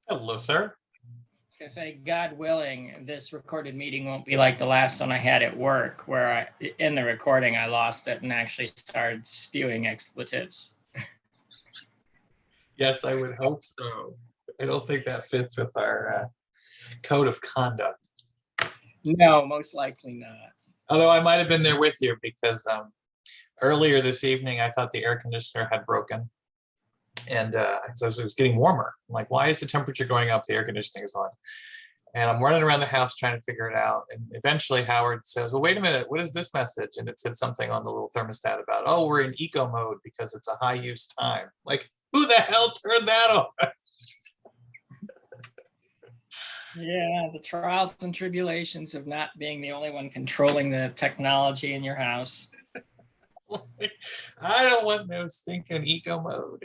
Hello, sir. I was gonna say, God willing, this recorded meeting won't be like the last one I had at work, where in the recording I lost it and actually started spewing expletives. Yes, I would hope so. I don't think that fits with our code of conduct. No, most likely not. Although I might have been there with you because earlier this evening I thought the air conditioner had broken, and so it was getting warmer. I'm like, why is the temperature going up? The air conditioning is on. And I'm running around the house trying to figure it out. And eventually Howard says, well, wait a minute, what is this message? And it said something on the little thermostat about, oh, we're in eco mode because it's a high use time. Like, who the hell turned that on? Yeah, the trials and tribulations of not being the only one controlling the technology in your house. I don't want no stinking eco mode.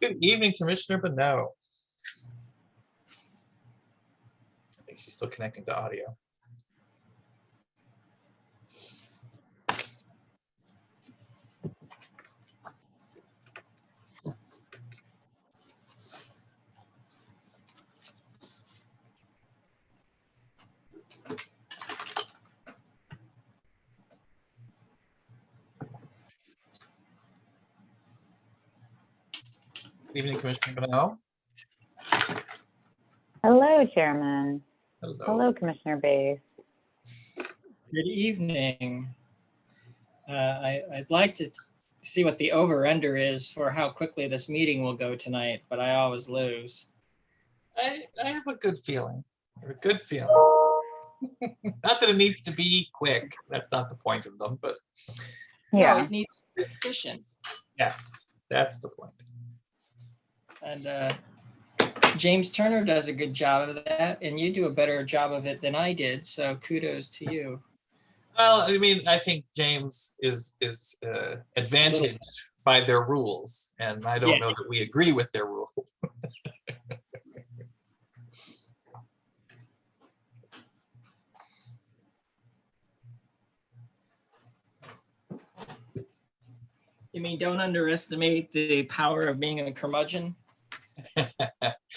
Good evening, Commissioner, but no. I think she's still connecting to audio. Good evening, Commissioner Bonneau. Hello, Chairman. Hello. Hello, Commissioner Bass. Good evening. I'd like to see what the over-under is for how quickly this meeting will go tonight, but I always lose. I have a good feeling. A good feeling. Not that it needs to be quick. That's not the point of them, but Yeah. No, it needs to be efficient. yes, that's the point. And James Turner does a good job of that, and you do a better job of it than I did, so kudos to you. Well, I mean, I think James is advantaged by their rules, and I don't know that we agree with their rules. You mean don't underestimate the power of being a curmudgeon?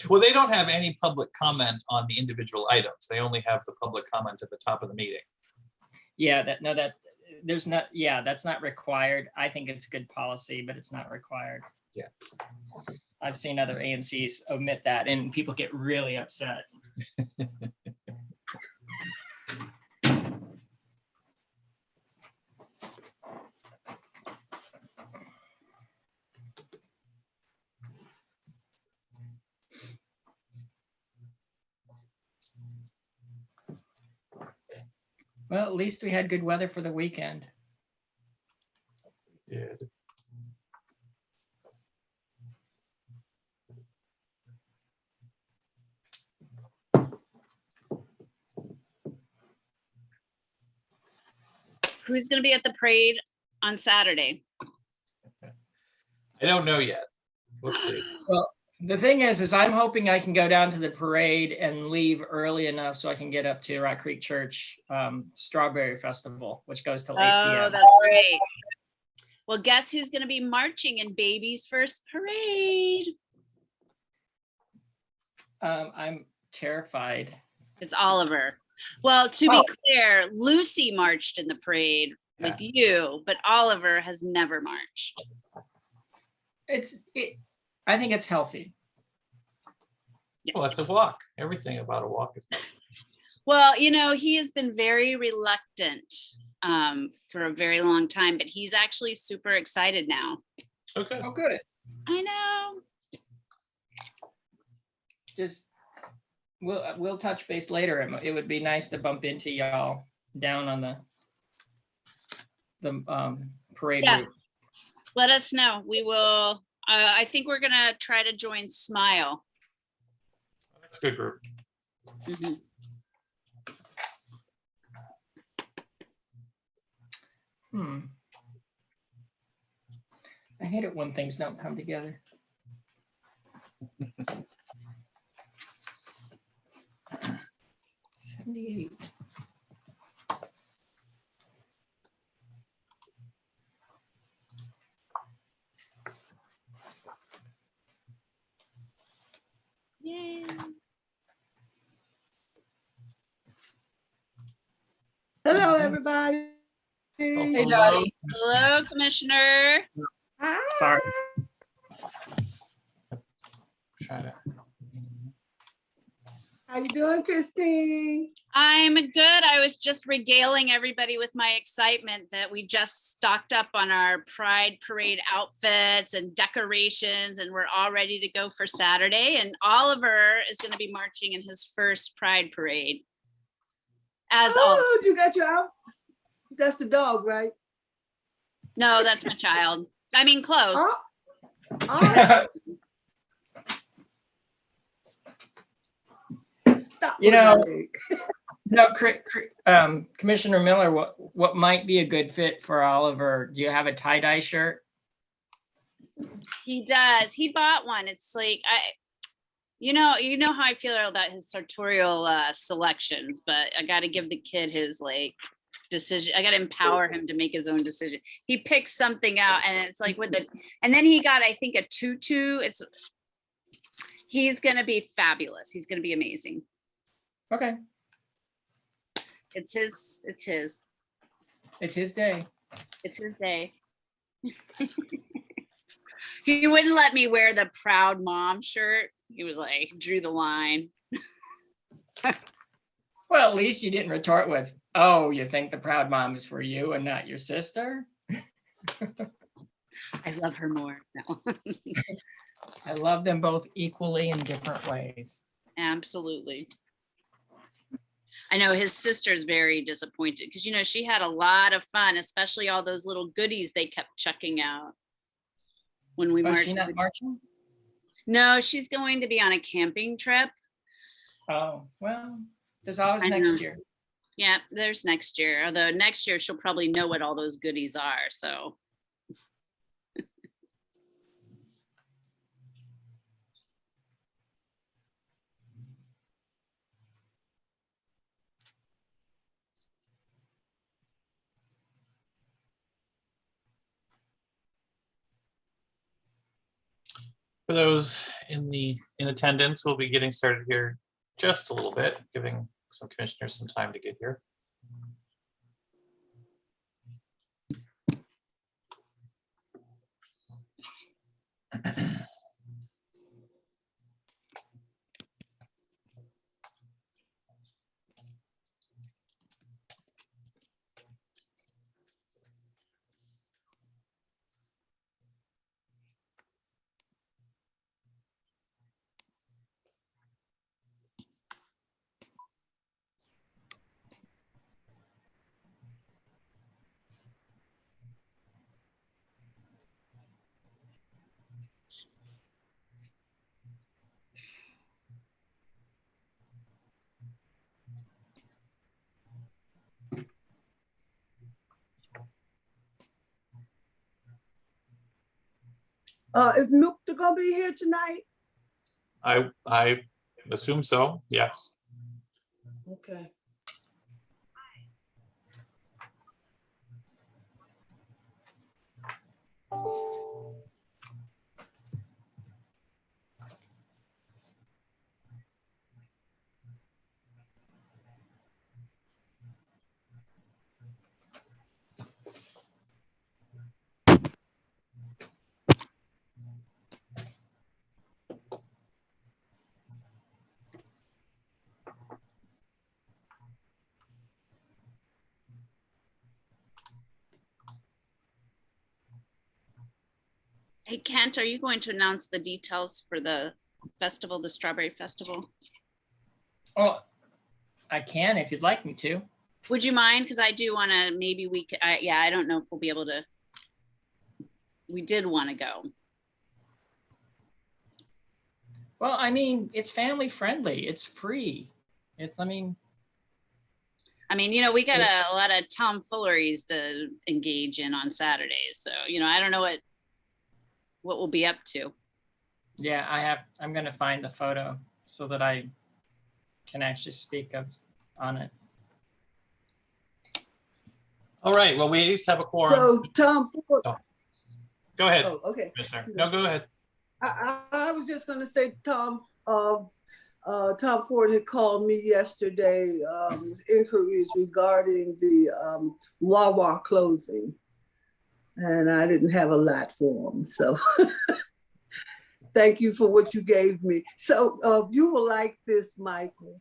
Well, they don't have any public comment on the individual items. They only have the public comment at the top of the meeting. Yeah, that's not required. I think it's good policy, but it's not required. Yeah. I've seen other ANCs omit that and people get really upset. Well, at least we had good weather for the weekend. Did. Who's going to be at the parade on Saturday? I don't know yet. We'll see. Well, the thing is I'm hoping I can go down to the parade and leave early enough so I can get up to Rock Creek Church Strawberry Festival, which goes till 8 p.m. Oh, that's right. Well, guess who's going to be marching in Baby's first parade? I'm terrified. It's Oliver. Well, to be clear, Lucy marched in the parade with you, but Oliver has never marched. I think it's healthy. Yes. Well, it's a walk. Everything about a walk is healthy. Well, you know, he has been very reluctant for a very long time, but he's actually super excited now. Okay. Oh, good. I know. Just we'll touch base later. It would be nice to bump into y'all down on the parade route. Let us know. We will. I think we're gonna try to join Smile. That's a good group. Mm-hmm. I hate it when things don't come together. 78. Hello, everybody. Oh, Hey, hello, Dottie. Commissioner. Hello, Commissioner. Hi. Sorry. Try to- How you doing, Christine? I'm good. I was just regaling everybody with my excitement that we just stocked up on our Pride Parade outfits and decorations, and we're all ready to go for Saturday. And Oliver is going to be marching in his first Pride Parade. As all, Oh, you got your outfit. That's the dog, right? no, that's my child. I mean, close. Oh, oh. Stop. You know- with that. No, Commissioner Miller, what might be a good fit for Oliver? Do you have a tie-dye shirt? He does. He bought one. It's like you know how I feel about his sartorial selections, but I got to give the kid his like decision. I got to empower him to make his own decision. He picks something out, and it's like with it, and then he got, I think, a tutu. He's gonna be fabulous. He's gonna be amazing. Okay, It's his. It's his. it's his day. It's his day. He wouldn't let me wear the proud mom shirt. He was like, drew the line. Well, at least you didn't retort with, "Oh, you think the proud mom is for you and not your sister?" I love her more. No. I love them both equally in different ways. Absolutely. I know his sister's very disappointed because, she had a lot of fun, especially all those little goodies they kept chucking out when we Oh, marched. she not marching? No, she's going to be on a camping trip. Oh, well, there's always I know. next year. Yeah, there's next year. Although next year she'll probably know what all those goodies are. So For those in attendance, we'll be getting started here just a little bit, giving some commissioners some time to get here. Is Mukta gonna be here tonight? I assume so, yes. Okay. hey, Kent, are you going to announce the details for the festival, the Strawberry Festival? Oh, I can if you'd like me to. Would you mind? Because I do want to, maybe we could, yeah, I don't know if we'll be able to. We did want to go. Well, I mean, it's family friendly. It's free. We We got a lot of tomfooleries to engage in on Saturdays. So, I don't know what we'll be up to. yeah, I'm going to find the photo so that I can actually speak on it. All right, well, we at least have a quorum. So Tom Ford. Go ahead, Oh, okay. Commissioner. No, go ahead. I was just gonna say, Tom, Tom Ford had called me yesterday, with inquiries regarding the Wawa closing. And I didn't have a lot for him, so thank you for what you gave me. So you will like this, Michael.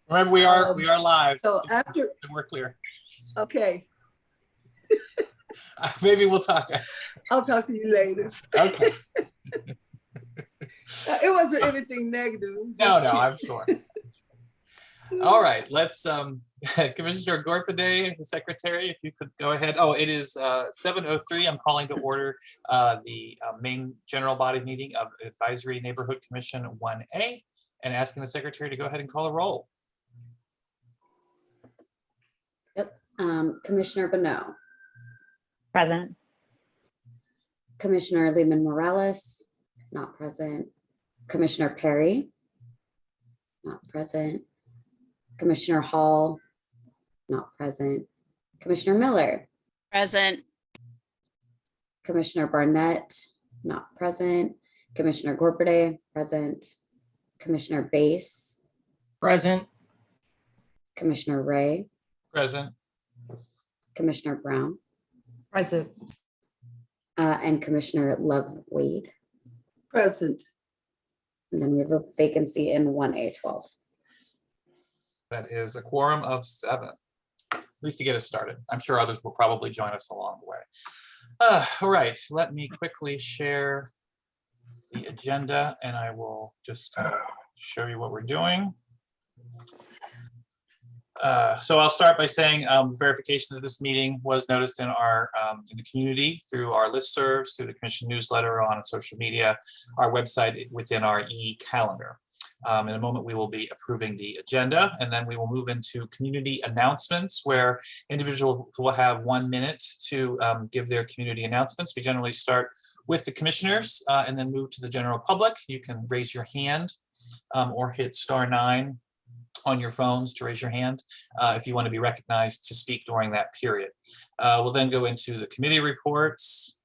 Remember, we are live. So after, So we're clear. okay, Maybe we'll talk. I'll talk to you later. Okay. It wasn't anything negative. It was No, just I'm cute. sure. All right, let's Commissioner Gorfaday, the secretary, if you could go ahead. Oh, it is 7:03. I'm calling to order the main general body meeting of Advisory Neighborhood Commission 1A and asking the secretary to go ahead and call a roll. Yep. Commissioner Bonneau, Present. Commissioner Lehman Morales, not present. Commissioner Perry, not present. Commissioner Hall, not present. Commissioner Miller, Present. Commissioner Barnett, not present. Commissioner Gorpade, present. Commissioner Bass, Present. Commissioner Ray, Present. Commissioner Brown, Present. and Commissioner Love Wade. Present. And then we have a vacancy in 1A12. That is a quorum of 7, at least to get us started. I'm sure others will probably join us along the way. All right, let me quickly share the agenda and I will just show you what we're doing. So I'll start by saying verification that this meeting was noticed in the community through our listservs, through the commission newsletter, on social media, our website, within our e-calendar. In a moment, we will be approving the agenda, and then we will move into community announcements, where individuals will have 1 minute to give their community announcements. We generally start with the commissioners and then move to the general public. You can raise your hand or hit *9 on your phones to raise your hand if you want to be recognized to speak during that period. We'll then go into the committee reports.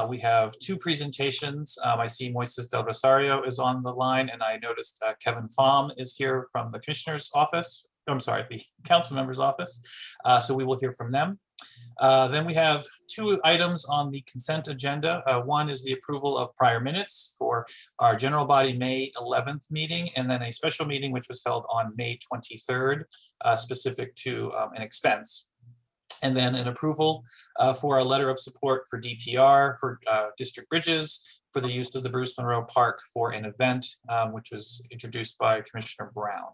We have 2 presentations. I see Moises Del Rosario is on the line, and I noticed Kevin Pham is here from the commissioner's office. I'm sorry, the council member's office. So we will hear from them. Then we have 2 items on the consent agenda. One is the approval of prior minutes for our general body May 11th meeting, and then a special meeting which was held on May 23rd, specific to an expense. And then an approval for a letter of support for DPR for District Bridges for the use of the Bruce Monroe Park for an event, which was introduced by Commissioner Brown.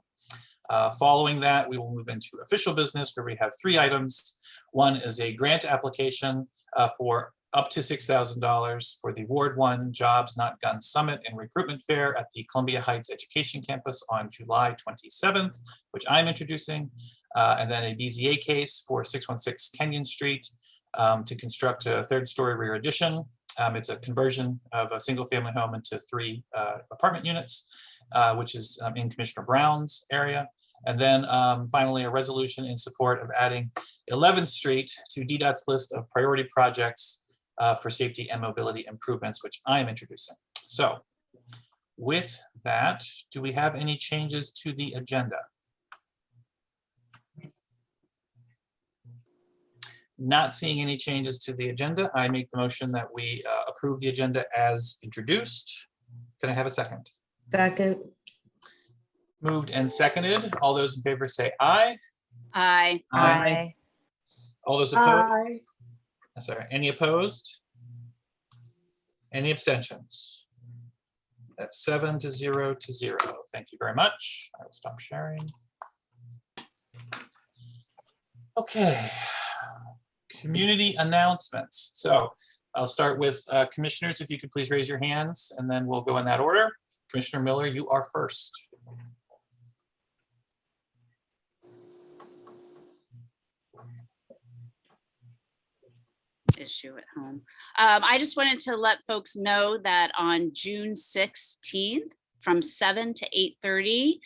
Following that, we will move into official business, where we have 3 items. One is a grant application for up to $6,000 for the Ward 1 Jobs Not Guns Summit and Recruitment Fair at the Columbia Heights Education Campus on July 27th, which I'm introducing. And then a BZA case for 616 Kenyon Street to construct a 3rd-story rear addition. It's a conversion of a single-family home into 3 apartment units, which is in Commissioner Brown's area. And then finally, a resolution in support of adding 11th Street to DDOT's list of priority projects for safety and mobility improvements, which I'm introducing. So with that, do we have any changes to the agenda? Not seeing any changes to the agenda, I make the motion that we approve the agenda as introduced. Can I have a second? Second. Moved and seconded. All those in favor say aye. Aye. Aye. All those opposed? Aye. Sorry, any opposed? Any abstentions? That's 7-0. Thank you very much. I will stop sharing. Okay. Community announcements. So I'll start with commissioners, if you could please raise your hands, and then we'll go in that order. Commissioner Miller, you are first. Issue at home. I just wanted to let folks know that on June 16th from 7 to 8:30,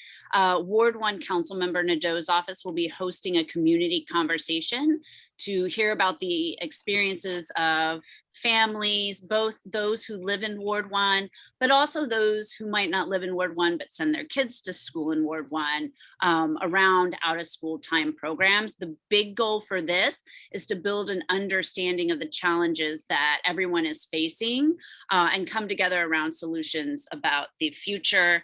Ward 1 Councilmember Nadeau's office will be hosting a community conversation to hear about the experiences of families, both those who live in Ward 1, but also those who might not live in Ward 1, but send their kids to school in Ward 1 around out of school time programs. The big goal for this is to build an understanding of the challenges that everyone is facing and come together around solutions about the future.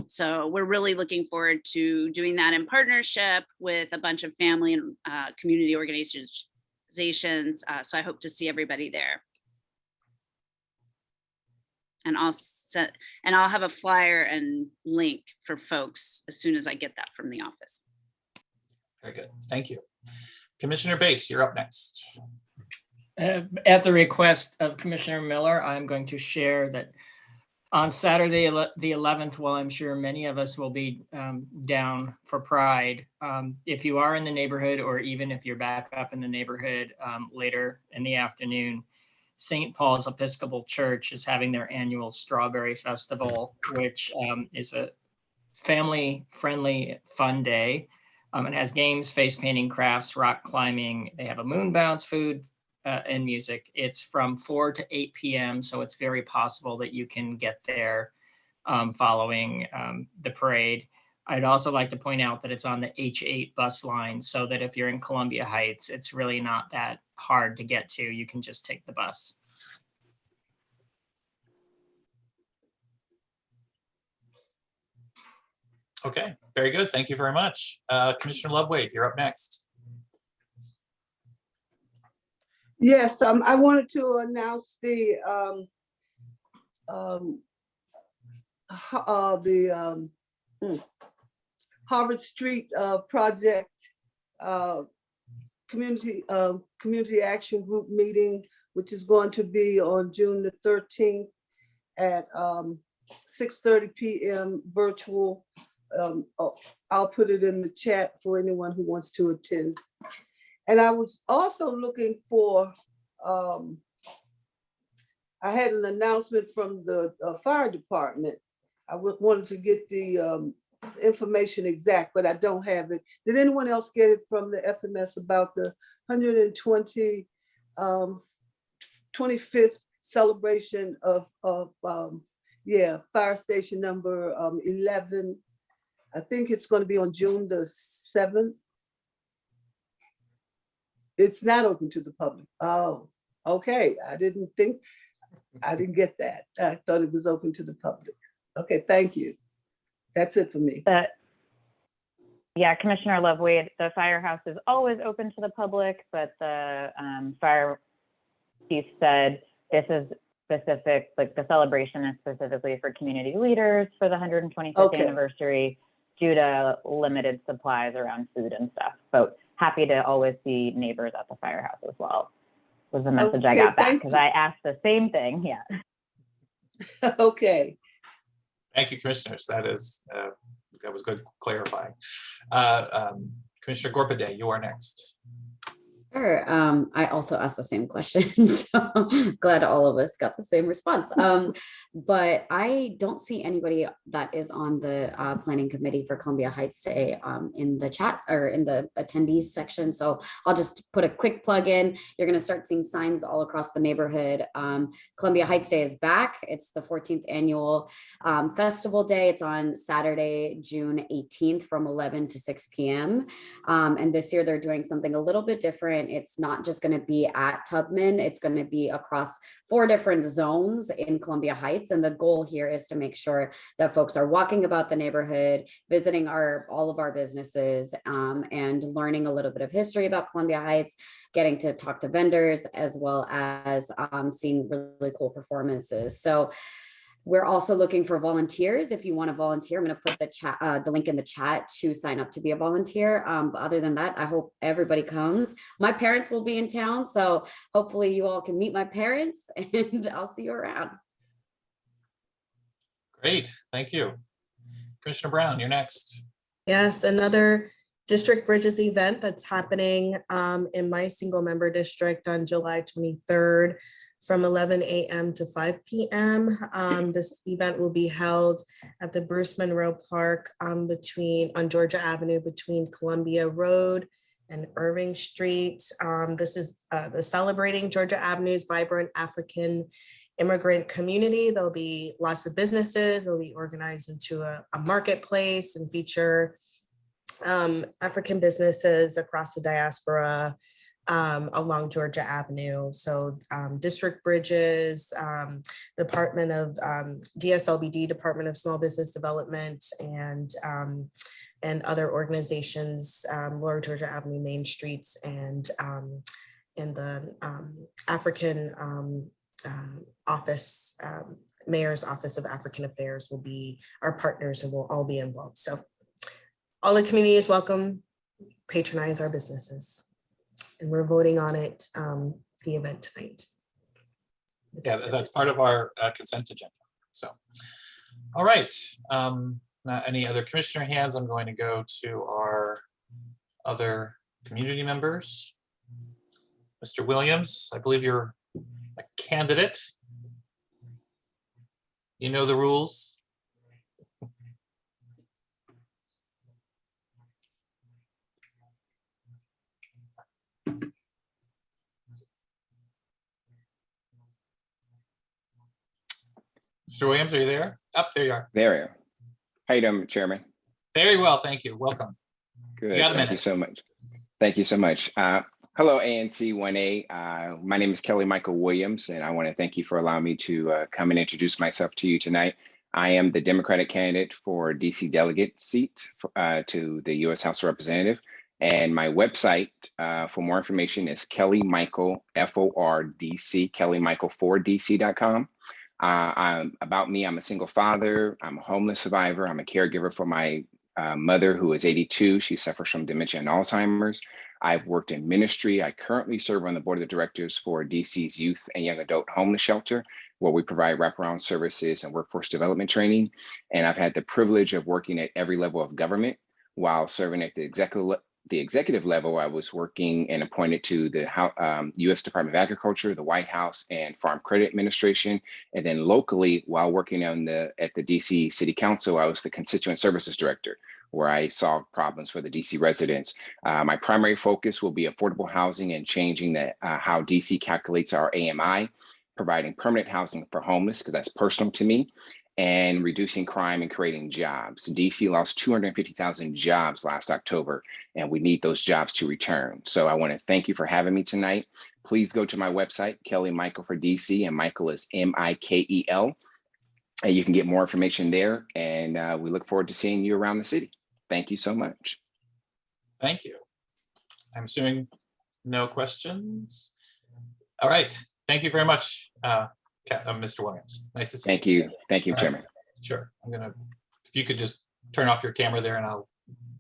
So we're really looking forward to doing that in partnership with a bunch of family and community organizations. So I hope to see everybody there. And I'll have a flyer and link for folks as soon as I get that from the office. Very good. Thank you. Commissioner Bates, you're up next. At the request of Commissioner Miller, I'm going to share that on Saturday, the 11th, while I'm sure many of us will be down for Pride, if you are in the neighborhood, or even if you're back up in the neighborhood later in the afternoon, St. Paul's Episcopal Church is having their annual Strawberry Festival, which is a family-friendly fun day. It has games, face painting, crafts, rock climbing. They have a moon bounce, food, and music. It's from 4 to 8 p.m. So it's very possible that you can get there following the parade. I'd also like to point out that it's on the H8 bus line, so that if you're in Columbia Heights, it's really not that hard to get to. You can just take the bus. Okay, very good. Thank you very much. Commissioner Lovewade, you're up next. Yes, I wanted to announce the Harvard Street project community action group meeting, which is going to be on June the 13th at 6:30 p.m. virtual. I'll put it in the chat for anyone who wants to attend. And I was also looking for, I had an announcement from the fire department. I wanted to get the information exact, but I don't have it. Did anyone else get it from the FMS about the 25th celebration of fire station number 11? I think it's going to be on June the 7th. It's not open to the public. Oh, okay. I didn't get that. I thought it was open to the public. Okay, thank you. That's it for me. Yeah, Commissioner Lovewade, the firehouse is always open to the public, but the fire chief said this is specific, like the celebration is specifically for community leaders for the 125th Okay. anniversary due to limited supplies around food and stuff. So happy to always see neighbors at the firehouse as well, was the message I Okay, got back, thank because you. I asked the same thing. Yeah. Okay. Thank you, commissioners. That was good clarifying. Commissioner Gorpade, you are next. Sure. I also asked the same question, so glad all of us got the same response. But I don't see anybody that is on the planning committee for Columbia Heights Day in the chat or in the attendees section. So I'll just put a quick plug in. You're going to start seeing signs all across the neighborhood. Columbia Heights Day is back. It's the 14th annual festival day. It's on Saturday, June 18th from 11 to 6 p.m. And this year they're doing something a little bit different. It's not just going to be at Tubman. It's going to be across 4 different zones in Columbia Heights. And the goal here is to make sure that folks are walking about the neighborhood, visiting all of our businesses, and learning a little bit of history about Columbia Heights, getting to talk to vendors, as well as seeing really cool performances. So we're also looking for volunteers. If you want to volunteer, I'm going to put the link in the chat to sign up to be a volunteer. But other than that, I hope everybody comes. My parents will be in town, so hopefully you all can meet my parents, and I'll see you around. Great, thank you. Commissioner Brown, you're next. Yes, another District Bridges event that's happening in my single member district on July 23rd from 11 a.m. to 5 p.m. This event will be held at the Bruce Monroe Park on Georgia Avenue between Columbia Road and Irving Street. This is the Celebrating Georgia Avenue's vibrant African immigrant community. There'll be lots of businesses. It'll be organized into a marketplace and feature African businesses across the diaspora along Georgia Avenue. So District Bridges, Department of DSLBD, Department of Small Business Development, and other organizations, Lower Georgia Avenue, Main Streets, and the African office, Mayor's Office of African Affairs will be our partners and we'll all be involved. So all the community is welcome, patronize our businesses. And we're voting on it, the event tonight. Yeah, that's part of our consent agenda. So, all right. Not any other commissioner hands. I'm going to go to our other community members. Mr. Williams, I believe you're a candidate. You know the rules. Mr. Williams, are you there? Up there you are. There you are. How you doing, Chairman? Very well, thank you. Welcome. Good. got a Thank you minute. so much. Thank you so much. Hello, ANC 1A. My name is Kelly Michael Williams, and I want to thank you for allowing me to come and introduce myself to you tonight. I am the Democratic candidate for DC delegate seat to the U.S. House of Representative. And my website for more information is Kelly Michael, FORDC, kellymichael4dc.com. About me, I'm a single father, I'm a homeless survivor, I'm a caregiver for my mother who is 82. She suffers from dementia and Alzheimer's. I've worked in ministry. I currently serve on the board of directors for DC's Youth and Young Adult Homeless Shelter, where we provide wraparound services and workforce development training. And I've had the privilege of working at every level of government. While serving at the executive level, I was working and appointed to the U.S. Department of Agriculture, the White House, and Farm Credit Administration. And then locally, while working at the DC City Council, I was the Constituent Services Director, where I solved problems for the DC residents. My primary focus will be affordable housing and changing how DC calculates our AMI, providing permanent housing for homeless, because that's personal to me, and reducing crime and creating jobs. DC lost 250,000 jobs last October, and we need those jobs to return. So I want to thank you for having me tonight. Please go to my website, Kelly Michael for DC, and Michael is Michael. And you can get more information there, and we look forward to seeing you around the city. Thank you so much. Thank you. I'm assuming no questions. All right. Thank you very much, Mr. Williams. Nice to see you. Thank you. Thank you, All right. Chairman. Sure. If you could just turn off your camera there and I'll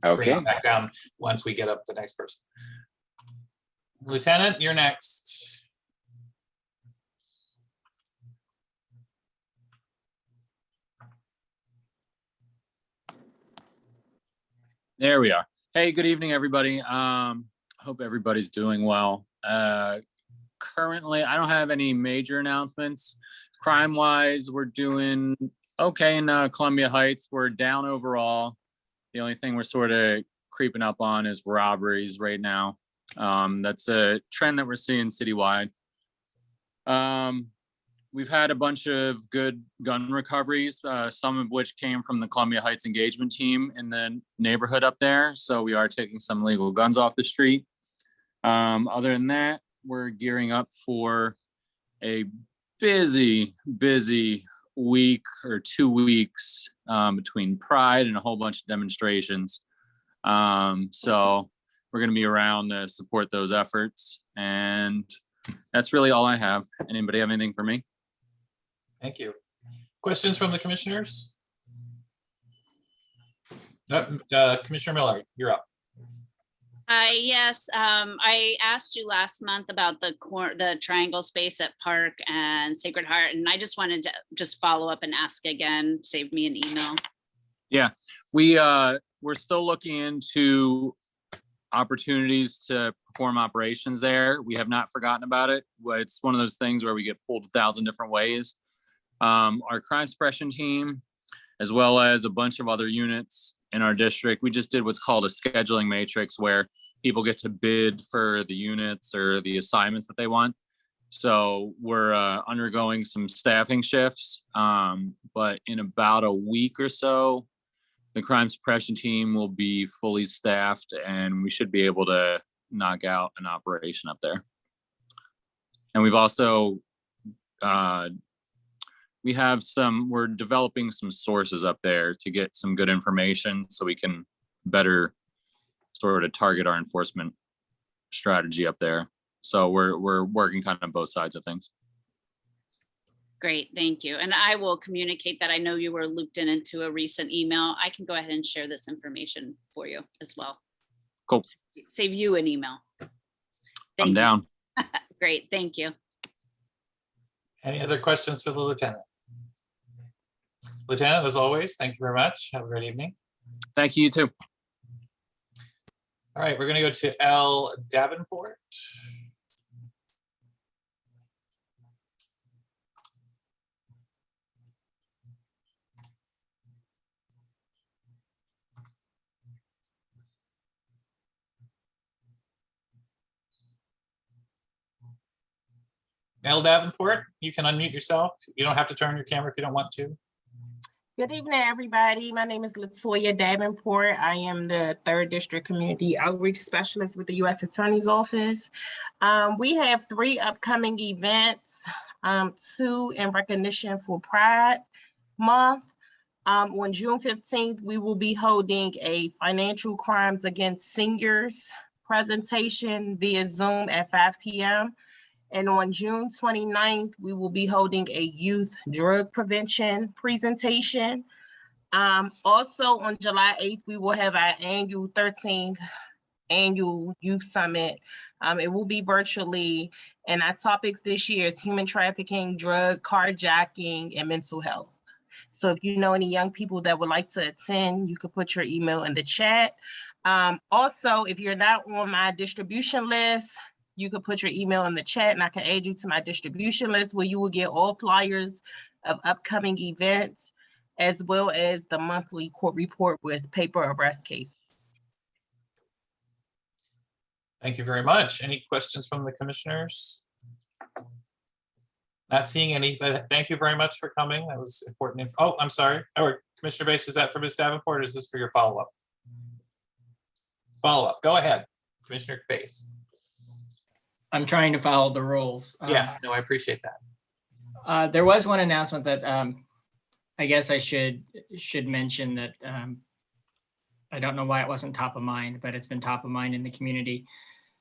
bring Okay. it back down once we get up to the next person. Lieutenant, you're next. There we are. Hey, good evening, everybody. Hope everybody's doing well. Currently, I don't have any major announcements. Crime-wise, we're doing okay in Columbia Heights. We're down overall. The only thing we're sort of creeping up on is robberies right now. That's a trend that we're seeing citywide. We've had a bunch of good gun recoveries, some of which came from the Columbia Heights engagement team in the neighborhood up there. So we are taking some illegal guns off the street. Other than that, we're gearing up for a busy week or 2 weeks between Pride and a whole bunch of demonstrations. So we're going to be around to support those efforts. And that's really all I have. Anybody have anything for me? Thank you. Questions from the commissioners? Commissioner Miller, you're up. Yes, I asked you last month about the triangle space at Park and Sacred Heart, and I just wanted to follow up and ask again, save me an email. Yeah, we're still looking into opportunities to perform operations there. We have not forgotten about it. It's one of those things where we get pulled 1,000 different ways. Our crime suppression team, as well as a bunch of other units in our district, we just did what's called a scheduling matrix, where people get to bid for the units or the assignments that they want. So we're undergoing some staffing shifts, but in about a week or so, the crime suppression team will be fully staffed and we should be able to knock out an operation up there. And we've also, we're developing some sources up there to get some good information so we can better sort of target our enforcement strategy up there. So we're working kind of both sides of things. Great, thank you. And I will communicate that. I know you were looped into a recent email. I can go ahead and share this information for you as well. Cool. Save you an email. I'm Thank down. you. Great, thank you. Any other questions for the lieutenant? Lieutenant, as always, thank you very much. Have a great evening. Thank you, you too. All right, we're going to go to L. Davenport. L. Davenport, you can unmute yourself. You don't have to turn your camera if you don't want to. Good evening, everybody. My name is Latoya Davenport. I am the 3rd District Community Outreach Specialist with the U.S. Attorney's Office. We have 3 upcoming events, 2 in recognition for Pride Month. On June 15th, we will be holding a financial crimes against seniors presentation via Zoom at 5 p.m. And on June 29th, we will be holding a youth drug prevention presentation. Also on July 8th, we will have our 13th annual youth summit. It will be virtually, and our topics this year is human trafficking, drug carjacking, and mental health. So if you know any young people that would like to attend, you could put your email in the chat. Also, if you're not on my distribution list, you could put your email in the chat and I can add you to my distribution list where you will get all flyers of upcoming events, as well as the monthly court report with paper arrest cases. Thank you very much. Any questions from the commissioners? Not seeing any, but thank you very much for coming. That was important. Oh, I'm sorry. Oh, Commissioner Bass, is that for Ms. Davenport or is this for your follow-up? Follow-up. Go ahead, Commissioner Bass. I'm trying to follow the rules. Yes, no, I appreciate that. There was one announcement that I guess I should mention that I don't know why it wasn't top of mind, but it's been top of mind in the community.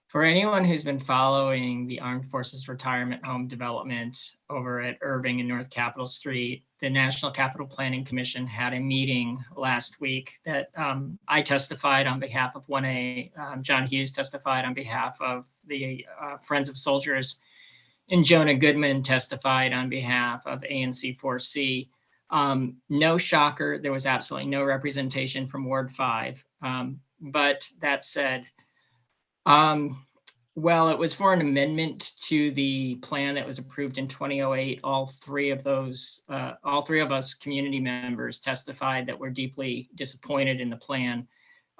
For anyone who's been following the Armed Forces Retirement Home development over at Irving and North Capitol Street, the National Capital Planning Commission had a meeting last week that I testified on behalf of 1A. John Hughes testified on behalf of the Friends of Soldiers, and Jonah Goodman testified on behalf of ANC 4C. No shocker, there was absolutely no representation from Ward 5. But that said, well, it was for an amendment to the plan that was approved in 2008. All three of us community members testified that we're deeply disappointed in the plan.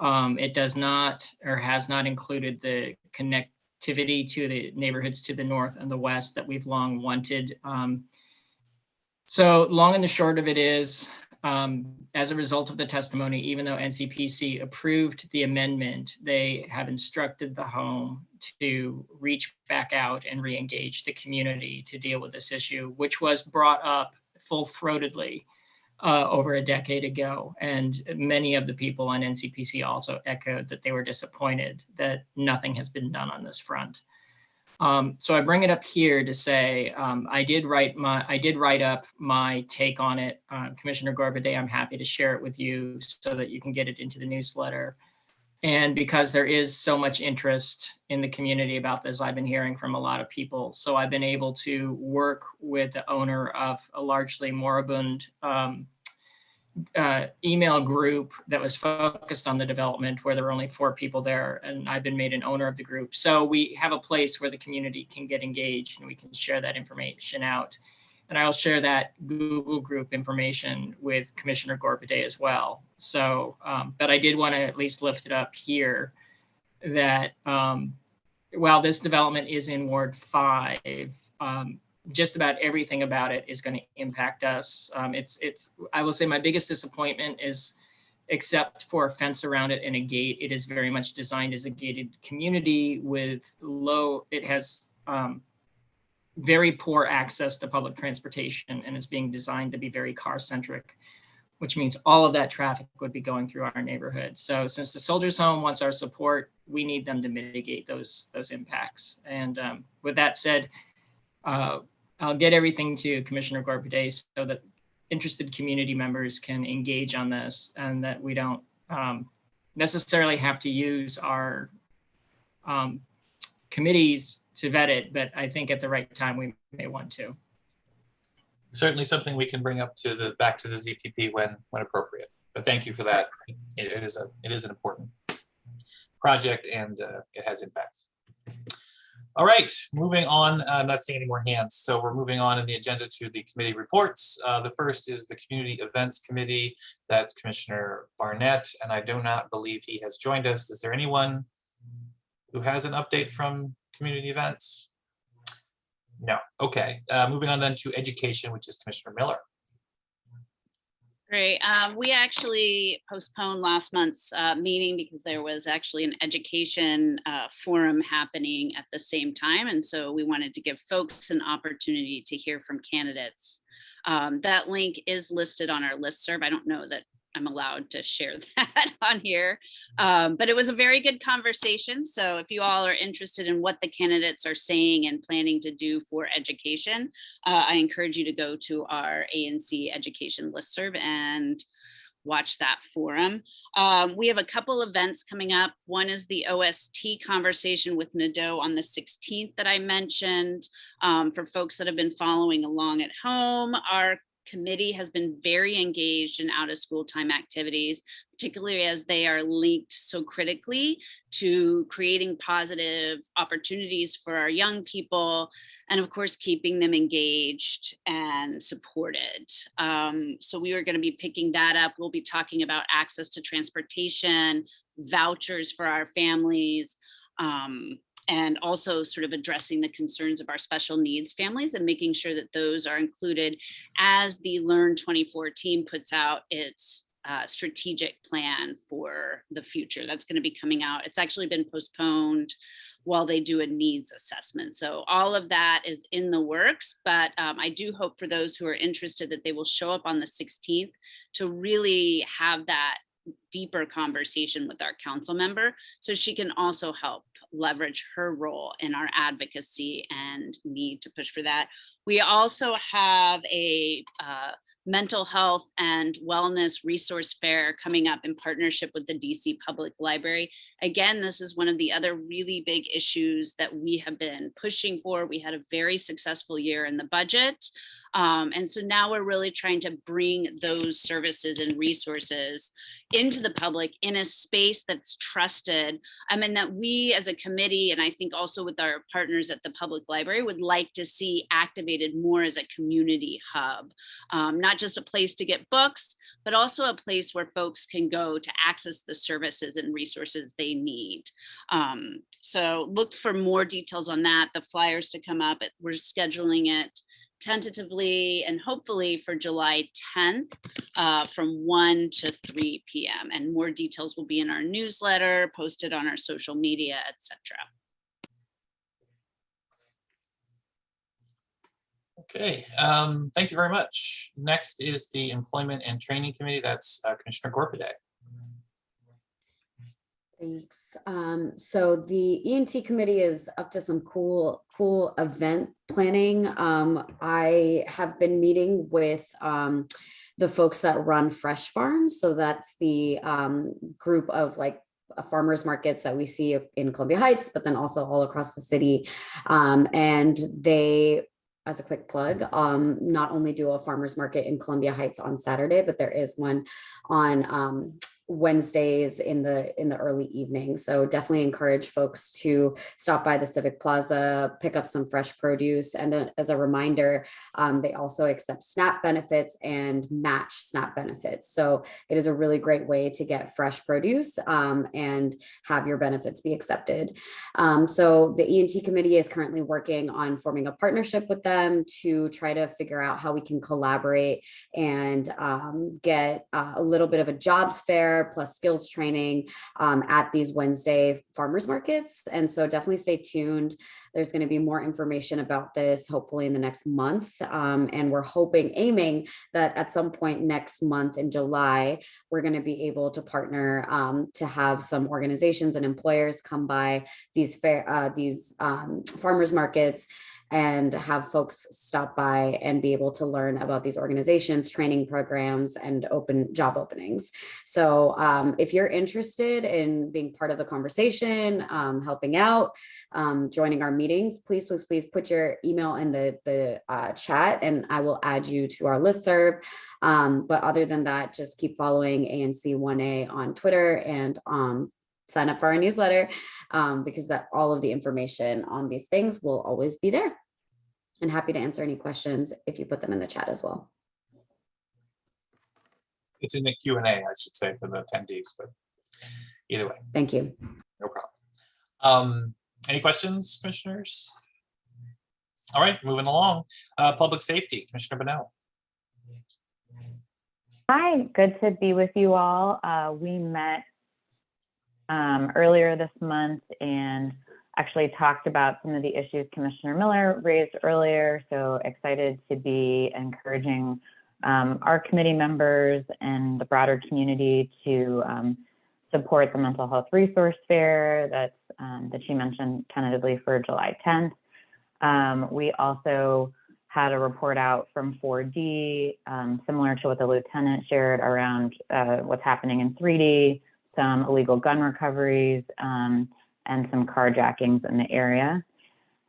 It does not or has not included the connectivity to the neighborhoods to the north and the west that we've long wanted. So long and the short of it is, as a result of the testimony, even though NCPC approved the amendment, they have instructed the home to reach back out and re-engage the community to deal with this issue, which was brought up full-throatedly over a decade ago. And many of the people on NCPC also echoed that they were disappointed that nothing has been done on this front. So I bring it up here to say I did write up my take on it. Commissioner Gorbaday, I'm happy to share it with you so that you can get it into the newsletter. And because there is so much interest in the community about this, I've been hearing from a lot of people. So I've been able to work with the owner of a largely moribund email group that was focused on the development where there were only 4 people there, and I've been made an owner of the group. So we have a place where the community can get engaged and we can share that information out. And I'll share that Google group information with Commissioner Gorbaday as well. So, but I did want to at least lift it up here that while this development is in Ward 5, just about everything about it is going to impact us. I will say my biggest disappointment is, except for a fence around it and a gate, it is very much designed as a gated community with it has very poor access to public transportation, and is being designed to be very car centric, which means all of that traffic would be going through our neighborhood. So since the Soldiers Home wants our support, we need them to mitigate those impacts. And with that said, I'll get everything to Commissioner Gorpade so that interested community members can engage on this, and that we don't necessarily have to use our committees to vet it, but I think at the right time we may want to. Certainly something we can bring up to back to the ZPP when appropriate. But thank you for that. It is an important project, and it has impacts. All right, moving on. I'm not seeing any more hands, so we're moving on in the agenda to the committee reports. The first is the Community Events Committee. That's Commissioner Barnett, and I do not believe he has joined us. Is there anyone who has an update from community events? No. Okay. Moving on then to education, which is Commissioner Miller. Great. We actually postponed last month's meeting because there was actually an education forum happening at the same time. And so we wanted to give folks an opportunity to hear from candidates. That link is listed on our listserv. I don't know that I'm allowed to share that on here, but it was a very good conversation. So if you all are interested in what the candidates are saying and planning to do for education, I encourage you to go to our ANC education listserv and watch that forum. We have a couple events coming up. One is the OST conversation with Nadeau on the 16th that I mentioned. For folks that have been following along at home, our committee has been very engaged in out of school time activities, particularly as they are linked so critically to creating positive opportunities for our young people, and of course, keeping them engaged and supported. So we are going to be picking that up. We'll be talking about access to transportation, vouchers for our families, and also sort of addressing the concerns of our special needs families and making sure that those are included as the Learn 24 team puts out its strategic plan for the future. That's going to be coming out. It's actually been postponed while they do a needs assessment. So all of that is in the works, but I do hope for those who are interested that they will show up on the 16th to really have that deeper conversation with our council member, so she can also help leverage her role in our advocacy and need to push for that. We also have a mental health and wellness resource fair coming up in partnership with the DC Public Library. Again, this is one of the other really big issues that we have been pushing for. We had a very successful year in the budget. And so now we're really trying to bring those services and resources into the public in a space that's trusted. And that we as a committee, and I think also with our partners at the public library, would like to see activated more as a community hub, not just a place to get books, but also a place where folks can go to access the services and resources they need. So look for more details on that, the flyers to come up. We're scheduling it tentatively and hopefully for July 10th from 1 to 3 p.m. And more details will be in our newsletter, posted on our social media, etc. Okay, thank you very much. Next is the Employment and Training Committee. That's Commissioner Gorpade. Thanks. So the ENT committee is up to some cool event planning. I have been meeting with the folks that run Fresh Farms. So that's the group of like farmers markets that we see in Columbia Heights, but then also all across the city. And they, as a quick plug, not only do a farmers market in Columbia Heights on Saturday, but there is one on Wednesdays in the early evening. So definitely encourage folks to stop by the Civic Plaza, pick up some fresh produce. And as a reminder, they also accept SNAP benefits and match SNAP benefits. So it is a really great way to get fresh produce and have your benefits be accepted. So the E&T committee is currently working on forming a partnership with them to try to figure out how we can collaborate and get a little bit of a jobs fair plus skills training at these Wednesday farmers markets. And so definitely stay tuned. There's going to be more information about this hopefully in the next month. And we're aiming that at some point next month in July, we're going to be able to partner to have some organizations and employers come by these farmers markets and have folks stop by and be able to learn about these organizations, training programs, and open job openings. So if you're interested in being part of the conversation, helping out, joining our meetings, please put your email in the chat and I will add you to our listserv. But other than that, just keep following ANC 1A on Twitter and sign up for our newsletter because that all of the information on these things will always be there. And happy to answer any questions if you put them in the chat as well. It's in the Q&A, I should say, for the attendees, but either way. Thank you. No problem. Any questions, commissioners? All right, moving along. Public safety, Commissioner Bonnell. Hi, good to be with you all. We met earlier this month and actually talked about some of the issues Commissioner Miller raised earlier. So excited to be encouraging our committee members and the broader community to support the mental health resource fair that she mentioned tentatively for July 10th. We also had a report out from 4D, similar to what the lieutenant shared around what's happening in 3D, some illegal gun recoveries, and some carjackings in the area.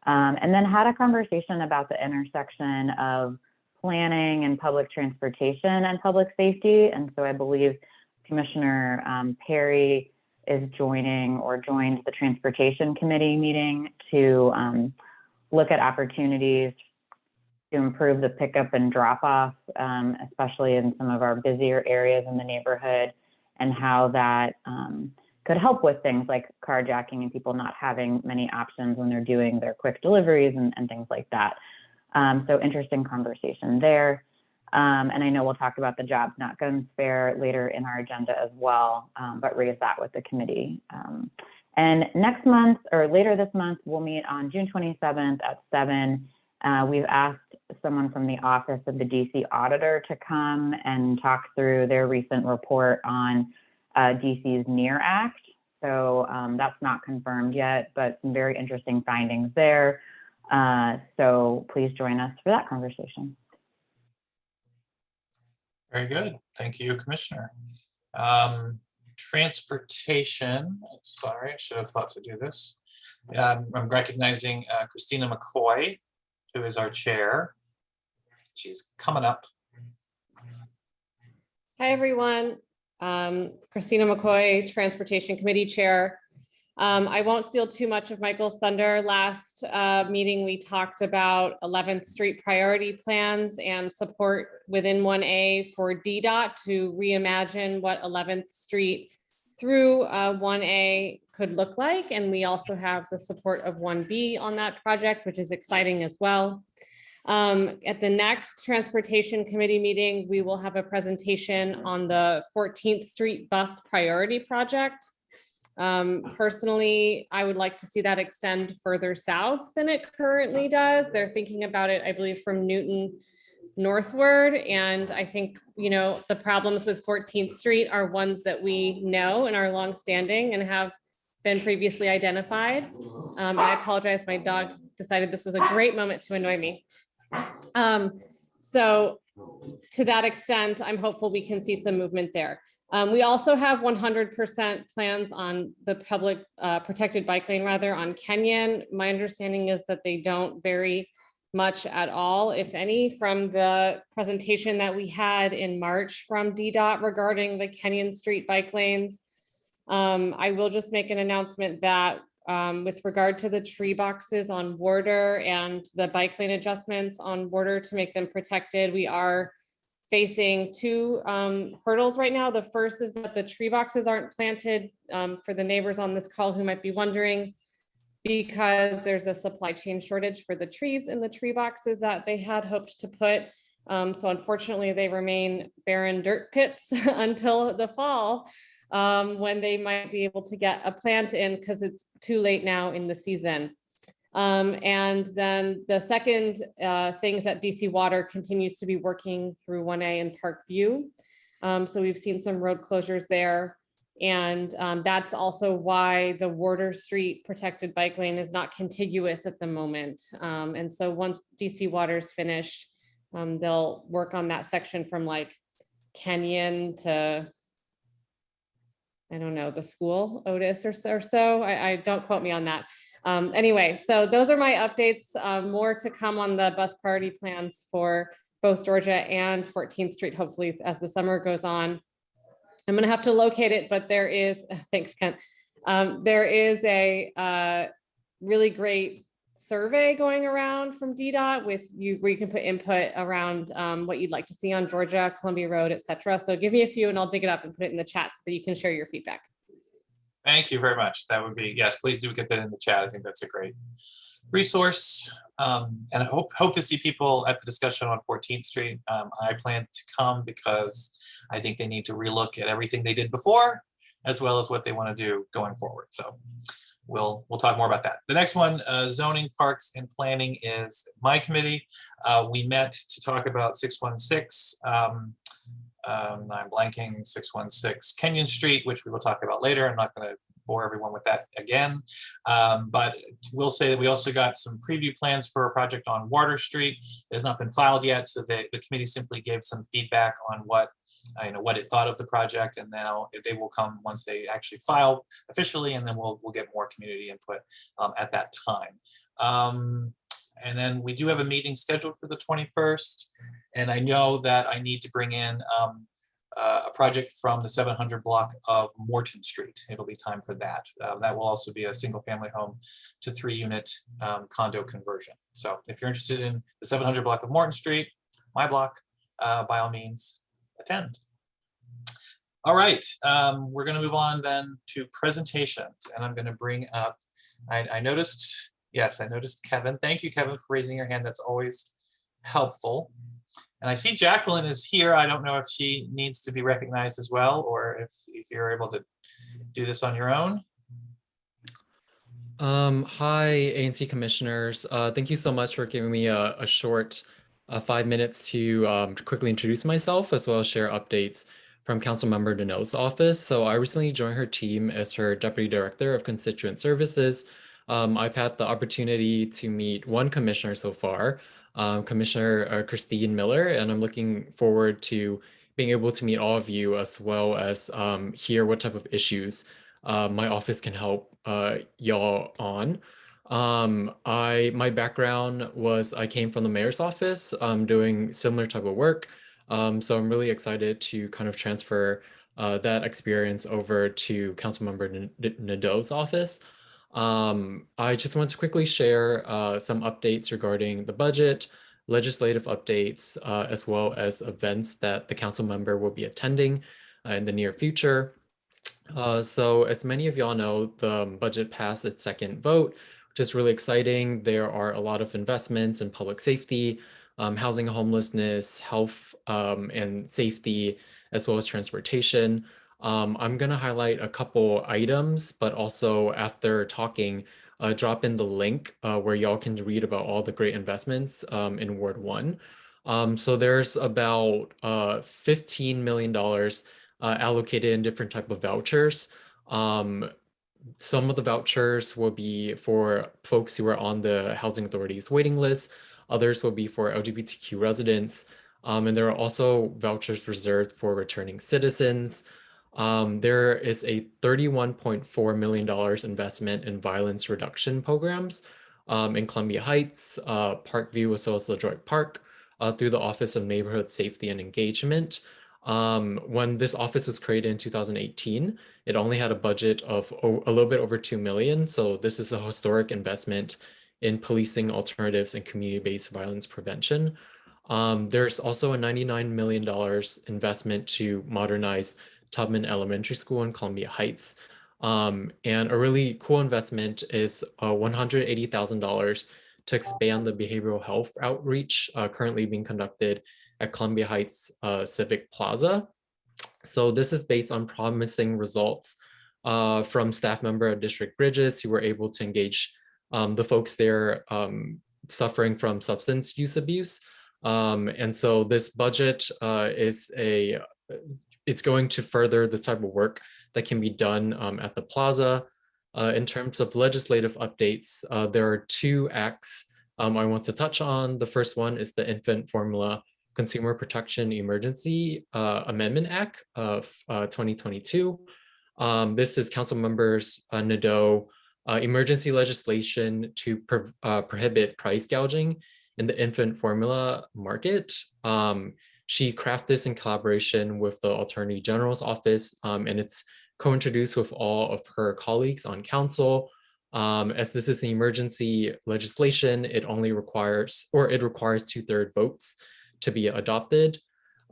And then had a conversation about the intersection of planning and public transportation and public safety. And so I believe Commissioner Perry is joined the Transportation Committee meeting to look at opportunities to improve the pickup and drop off, especially in some of our busier areas in the neighborhood, and how that could help with things like carjacking and people not having many options when they're doing their quick deliveries and things like that. So interesting conversation there. And I know we'll talk about the Jobs Not Guns Fair later in our agenda as well, but raise that with the committee. And next month or later this month, we'll meet on June 27th at 7. We've asked someone from the Office of the DC Auditor to come and talk through their recent report on DC's NEAR Act. So that's not confirmed yet, but some very interesting findings there. So please join us for that conversation. Very good. Thank you, Commissioner. Transportation, sorry, I should have thought to do this. I'm recognizing Christina McCoy, who is our chair. She's coming up. Hi, everyone. Christina McCoy, Transportation Committee Chair. I won't steal too much of Michael's thunder. Last meeting, we talked about 11th Street priority plans and support within 1A for DDOT to reimagine what 11th Street through 1A could look like. And we also have the support of 1B on that project, which is exciting as well. At the next Transportation Committee meeting, we will have a presentation on the 14th Street bus priority project. Personally, I would like to see that extend further south than it currently does. They're thinking about it, I believe, from Newton northward. And I think, you know, the problems with 14th Street are ones that we know and are longstanding and have been previously identified. I apologize, my dog decided this was a great moment to annoy me. So to that extent, I'm hopeful we can see some movement there. We also have 100% plans on the public protected bike lane, rather, on Kenyon. My understanding is that they don't vary much at all, if any, from the presentation that we had in March from DDOT regarding the Kenyon Street bike lanes. I will just make an announcement that with regard to the tree boxes on Warder and the bike lane adjustments on Warder to make them protected, we are facing two hurdles right now. The first is that the tree boxes aren't planted, for the neighbors on this call who might be wondering, because there's a supply chain shortage for the trees in the tree boxes that they had hoped to put. So unfortunately, they remain barren dirt pits until the fall, when they might be able to get a plant in because it's too late now in the season. And then the second thing is that DC Water continues to be working through 1A and Park View. So we've seen some road closures there. And that's also why the Warder Street protected bike lane is not contiguous at the moment. And so once DC Water's finished, they'll work on that section from like Kenyon to, I don't know, the school, Otis or so. I don't quote me on that. Anyway, so those are my updates. More to come on the bus priority plans for both Georgia and 14th Street, hopefully as the summer goes on. I'm gonna have to locate it, but there is, thanks Kent. There is a really great survey going around from DDOT with you where you can put input around what you'd like to see on Georgia, Columbia Road, etc. So give me a few and I'll dig it up and put it in the chat so that you can share your feedback. Thank you very much. That would be, yes, please do get that in the chat. I think that's a great resource. And I hope to see people at the discussion on 14th Street. I plan to come because I think they need to relook at everything they did before, as well as what they want to do going forward. So we'll talk more about that. The next one, zoning, parks, and planning is my committee. We met to talk about 616. I'm blanking, 616 Kenyon Street, which we will talk about later. I'm not going to bore everyone with that again. But we'll say that we also got some preview plans for a project on Warder Street. It has not been filed yet, so the committee simply gave some feedback on what it thought of the project, and now they will come once they actually file officially, and then we'll get more community input at that time. And then we do have a meeting scheduled for the 21st, and I know that I need to bring in a project from the 700 block of Morton Street. It'll be time for that. That will also be a single family home to 3-unit condo conversion. So if you're interested in the 700 block of Morton Street, my block, by all means, attend. All right, we're going to move on then to presentations, and I'm going to bring up, I noticed, yes, I noticed Kevin. Thank you, Kevin, for raising your hand. That's always helpful. And I see Jacqueline is here. I don't know if she needs to be recognized as well, or if you're able to do this on your own. Hi, ANC commissioners. Thank you so much for giving me a short 5 minutes to quickly introduce myself, as well as share updates from Councilmember Deneau's office. So I recently joined her team as her Deputy Director of Constituent Services. I've had the opportunity to meet one commissioner so far, Commissioner Christine Miller, and I'm looking forward to being able to meet all of you, as well as hear what type of issues my office can help y'all on. My background was I came from the mayor's office doing similar type of work. So I'm really excited to kind of transfer that experience over to Councilmember Nadeau's office. I just want to quickly share some updates regarding the budget, legislative updates, as well as events that the council member will be attending in the near future. So as many of y'all know, the budget passed its second vote, which is really exciting. There are a lot of investments in public safety, housing and homelessness, health and safety, as well as transportation. I'm going to highlight a couple items, but also after talking, drop in the link where y'all can read about all the great investments in Ward 1. So there's about $15 million allocated in different type of vouchers. Some of the vouchers will be for folks who are on the Housing Authority's waiting list. Others will be for LGBTQ residents. And there are also vouchers reserved for returning citizens. There is a $31.4 million investment in violence reduction programs. in Columbia Heights, Parkview, as well as LaJoy Park, through the Office of Neighborhood Safety and Engagement. When this office was created in 2018, it only had a budget of a little bit over 2 million. So this is a historic investment in policing alternatives and community-based violence prevention. There's also a $99 million investment to modernize Tubman Elementary School in Columbia Heights. And a really cool investment is $180,000 to expand the behavioral health outreach currently being conducted at Columbia Heights Civic Plaza. So this is based on promising results from staff member at District Bridges who were able to engage the folks there suffering from substance use abuse. And so this budget it's going to further the type of work that can be done at the plaza. In terms of legislative updates, there are 2 acts I want to touch on. The first one is the Infant Formula Consumer Protection Emergency Amendment Act of 2022. This is Council Members Nadeau emergency legislation to prohibit price gouging in the infant formula market. She crafted this in collaboration with the Attorney General's office, and it's co-introduced with all of her colleagues on council. As this is an emergency legislation, it requires 2/3 votes to be adopted.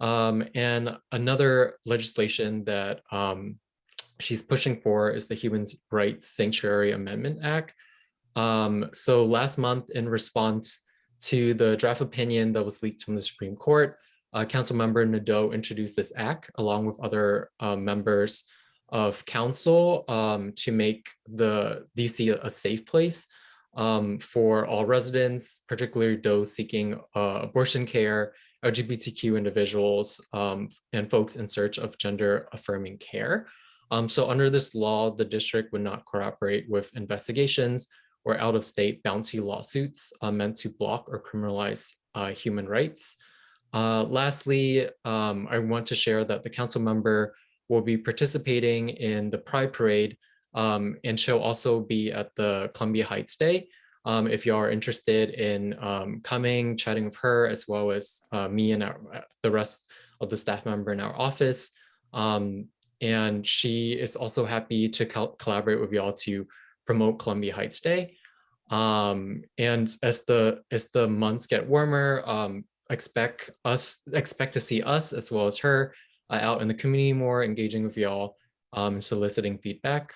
And another legislation that she's pushing for is the Human Rights Sanctuary Amendment Act. So last month, in response to the draft opinion that was leaked from the Supreme Court, Councilmember Nadeau introduced this act along with other members of council to make the DC a safe place for all residents, particularly those seeking abortion care, LGBTQ individuals, and folks in search of gender affirming care. So under this law, the district would not cooperate with investigations or out-of-state bounty lawsuits meant to block or criminalize human rights. Lastly, I want to share that the council member will be participating in the Pride Parade, and she'll also be at the Columbia Heights Day. If you are interested in coming, chatting with her, as well as me and the rest of the staff member in our office. And she is also happy to collaborate with y'all to promote Columbia Heights Day. And as the months get warmer, expect to see us as well as her out in the community more, engaging with y'all, and soliciting feedback.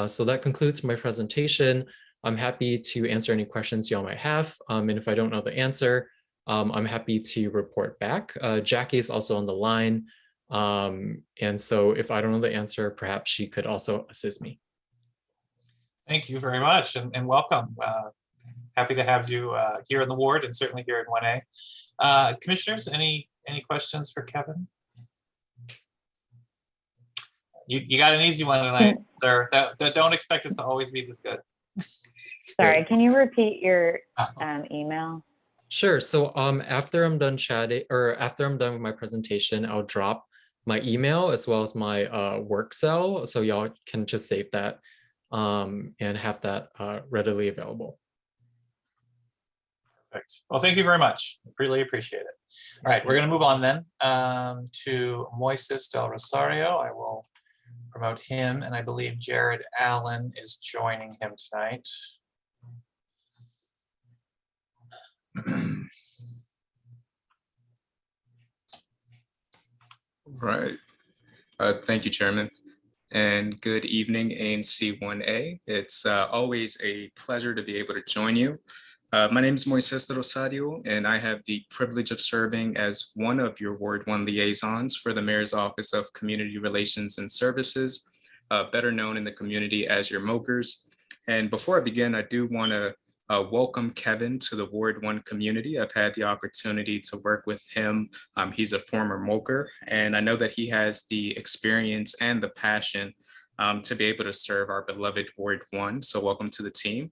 So that concludes my presentation. I'm happy to answer any questions y'all might have. And if I don't know the answer, I'm happy to report back. Jackie is also on the line. And so if I don't know the answer, perhaps she could also assist me. Thank you very much and welcome. Happy to have you here in the ward and certainly here in 1A. Commissioners, any questions for Kevin? You got an easy one tonight, sir. Don't expect it to always be this good. Sorry, can you repeat your email? Sure. So after I'm done chatting, or after I'm done with my presentation, I'll drop my email as well as my work cell, so y'all can just save that and have that readily available. Perfect. Well, thank you very much. Really appreciate it. All right, we're going to move on then to Moises del Rosario. I will promote him, and I believe Jared Allen is joining him tonight. Right. Thank you, Chairman. And good evening, ANC 1A. It's always a pleasure to be able to join you. My name is Moises de Rosario, and I have the privilege of serving as one of your Ward 1 liaisons for the Mayor's Office of Community Relations and Services, better known in the community as your MOKers. And before I begin, I do want to welcome Kevin to the Ward 1 community. I've had the opportunity to work with him. He's a former MOKer, and I know that he has the experience and the passion to be able to serve our beloved Ward 1. So welcome to the team.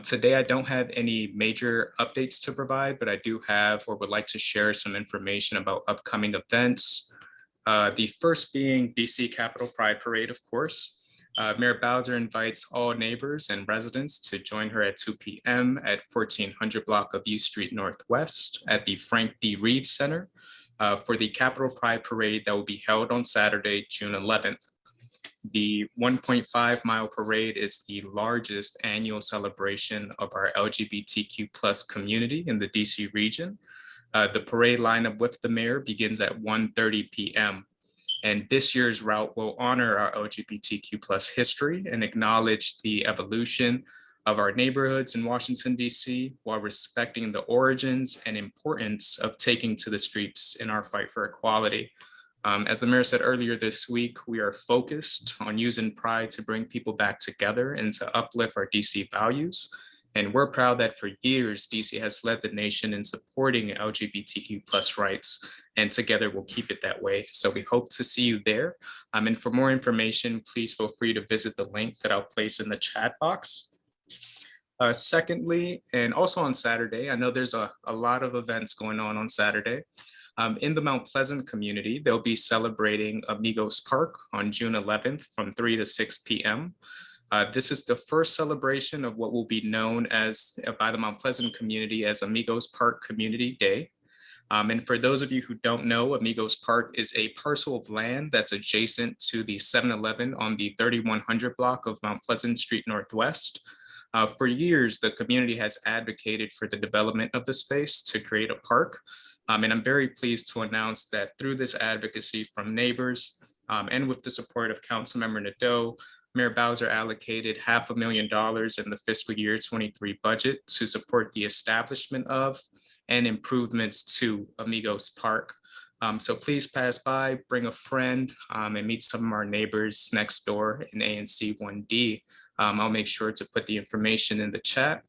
Today, I don't have any major updates to provide, but I do have or would like to share some information about upcoming events. The first being DC Capitol Pride Parade, of course. Mayor Bowser invites all neighbors and residents to join her at 2 p.m. at 1400 block of U Street Northwest at the Frank D. Reed Center for the Capitol Pride Parade that will be held on Saturday, June 11th. The 1.5-mile parade is the largest annual celebration of our LGBTQ plus community in the DC region. The parade lineup with the mayor begins at 1:30 p.m. And this year's route will honor our LGBTQ plus history and acknowledge the evolution of our neighborhoods in Washington, DC, while respecting the origins and importance of taking to the streets in our fight for equality. As the mayor said earlier this week, we are focused on using Pride to bring people back together and to uplift our DC values. And we're proud that for years, DC has led the nation in supporting LGBTQ plus rights, and together we'll keep it that way. So we hope to see you there. And for more information, please feel free to visit the link that I'll place in the chat box. Secondly, and also on Saturday, I know there's a lot of events going on Saturday. In the Mount Pleasant community, they'll be celebrating Amigos Park on June 11th from 3 to 6 p.m. This is the first celebration of what will be known as by the Mount Pleasant community as Amigos Park Community Day. And for those of you who don't know, Amigos Park is a parcel of land that's adjacent to the 7-Eleven on the 3100 block of Mount Pleasant Street Northwest. For years, the community has advocated for the development of the space to create a park. And I'm very pleased to announce that through this advocacy from neighbors and with the support of Councilmember Nadeau, Mayor Bowser allocated $500,000 in the fiscal year 23 budget to support the establishment of and improvements to Amigos Park. So please pass by, bring a friend, and meet some of our neighbors next door in ANC 1D. I'll make sure to put the information in the chat.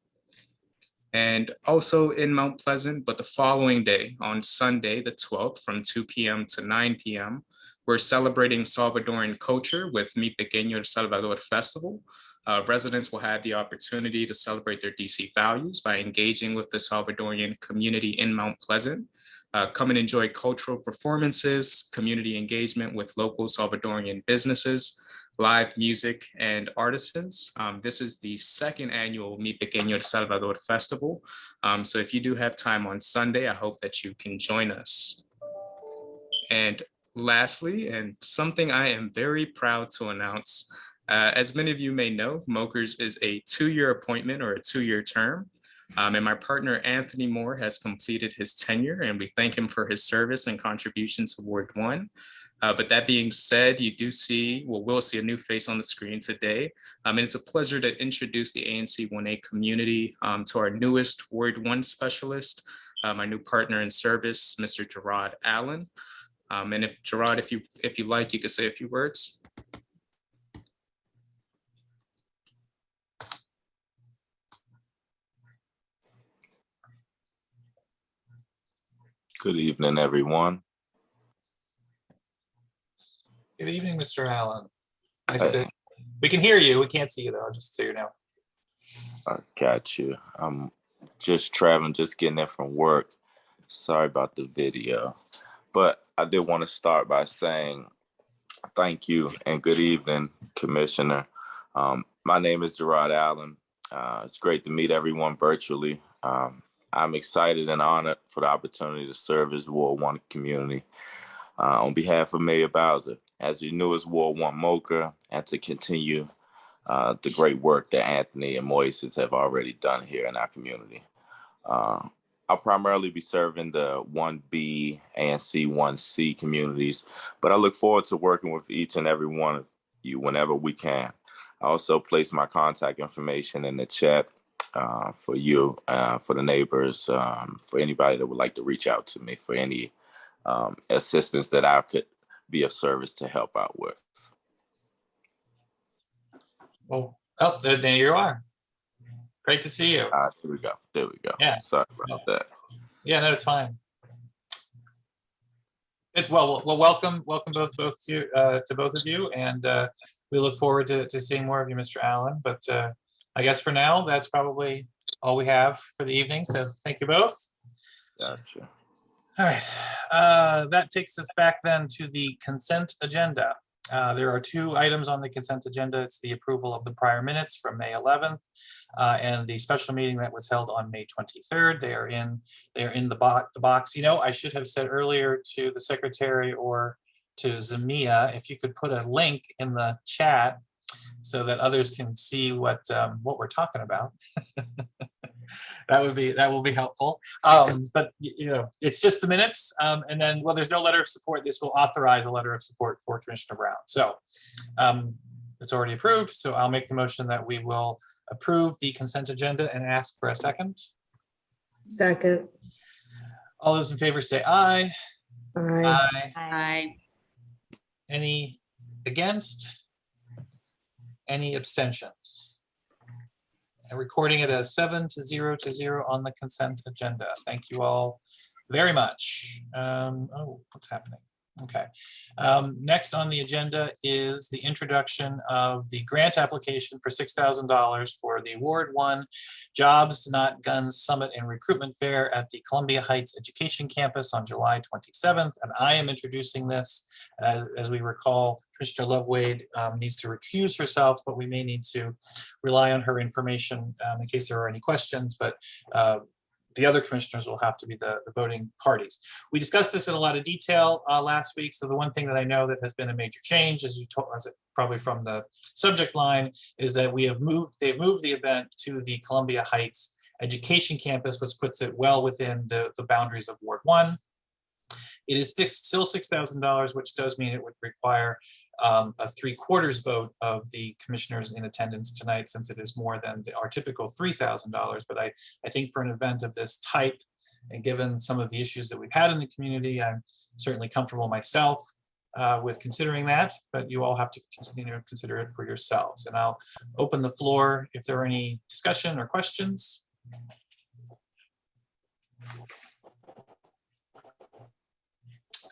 And also in Mount Pleasant, but the following day, on Sunday, the 12th, from 2 p.m. to 9 p.m., we're celebrating Salvadoran culture with Mi Pequeño El Salvador Festival. Residents will have the opportunity to celebrate their DC values by engaging with the Salvadorian community in Mount Pleasant. Come and enjoy cultural performances, community engagement with local Salvadorian businesses, live music, and artisans. This is the second annual Mi Pequeño El Salvador Festival. So if you do have time on Sunday, I hope that you can join us. And lastly, and something I am very proud to announce, as many of you may know, Mokers is a 2-year appointment or a 2-year term. And my partner, Anthony Moore, has completed his tenure, and we thank him for his service and contributions to Ward 1. But that being said, you do see, well, we'll see a new face on the screen today. And it's a pleasure to introduce the ANC 1A community to our newest Ward 1 specialist, my new partner in service, Mr. Gerard Allen. And if Gerard, if you like, you could say a few words. Good evening, everyone. Good evening, Mr. Allen. Nice to, we can hear you. We can't see you though, just so you know. I got you. I'm just traveling, just getting in from work. Sorry about the video. But I did want to start by saying thank you and good evening, Commissioner. My name is Gerard Allen. It's great to meet everyone virtually. I'm excited and honored for the opportunity to serve as Ward 1 community. On behalf of Mayor Bowser, as your newest Ward 1 Moker, and to continue the great work that Anthony and Moises have already done here in our community. I'll primarily be serving the 1B, ANC 1C communities, but I look forward to working with each and every one of you whenever we can. I also place my contact information in the chat for you, for the neighbors, for anybody that would like to reach out to me for any assistance that I could be of service to help out with. Oh, there you are. Great to see you. There we go. There we go. Yeah. Sorry about that. Yeah, no, it's fine. Good. Well, welcome both you to both of you, and we look forward to seeing more of you, Mr. Allen. But I guess for now, that's probably all we have for the evening. So thank you both. Gotcha. All right. That takes us back then to the consent agenda. There are two items on the consent agenda. It's the approval of the prior minutes from May 11th and the special meeting that was held on May 23rd. They are in the box. You know, I should have said earlier to the secretary or to Zamia, if you could put a link in the chat so that others can see what we're talking about. That will be helpful. But you know, it's just the minutes. And then, well, there's no letter of support. This will authorize a letter of support for Commissioner Brown. So it's already approved. So I'll make the motion that we will approve the consent agenda and ask for a second. Second. All those in favor say aye. Aye. Aye. Any against? Any abstentions? And recording it as 7-0 on the consent agenda. Thank you all very much. Oh, what's happening? Okay. Next on the agenda is the introduction of the grant application for $6,000 for the Ward 1 Jobs Not Guns Summit and Recruitment Fair at the Columbia Heights Education Campus on July 27th. And I am introducing this. As we recall, Commissioner Love-Wade needs to recuse herself, but we may need to rely on her information in case there are any questions. But the other commissioners will have to be the voting parties. We discussed this in a lot of detail last week. So the one thing that I know that has been a major change, as you told us probably from the subject line, is that they've moved the event to the Columbia Heights Education Campus, which puts it well within the boundaries of Ward 1. It is still $6,000, which does mean it would require a 3/4 vote of the commissioners in attendance tonight, since it is more than our typical $3,000. But I think for an event of this type, and given some of the issues that we've had in the community, I'm certainly comfortable myself with considering that, but you all have to consider it for yourselves. And I'll open the floor if there are any discussion or questions.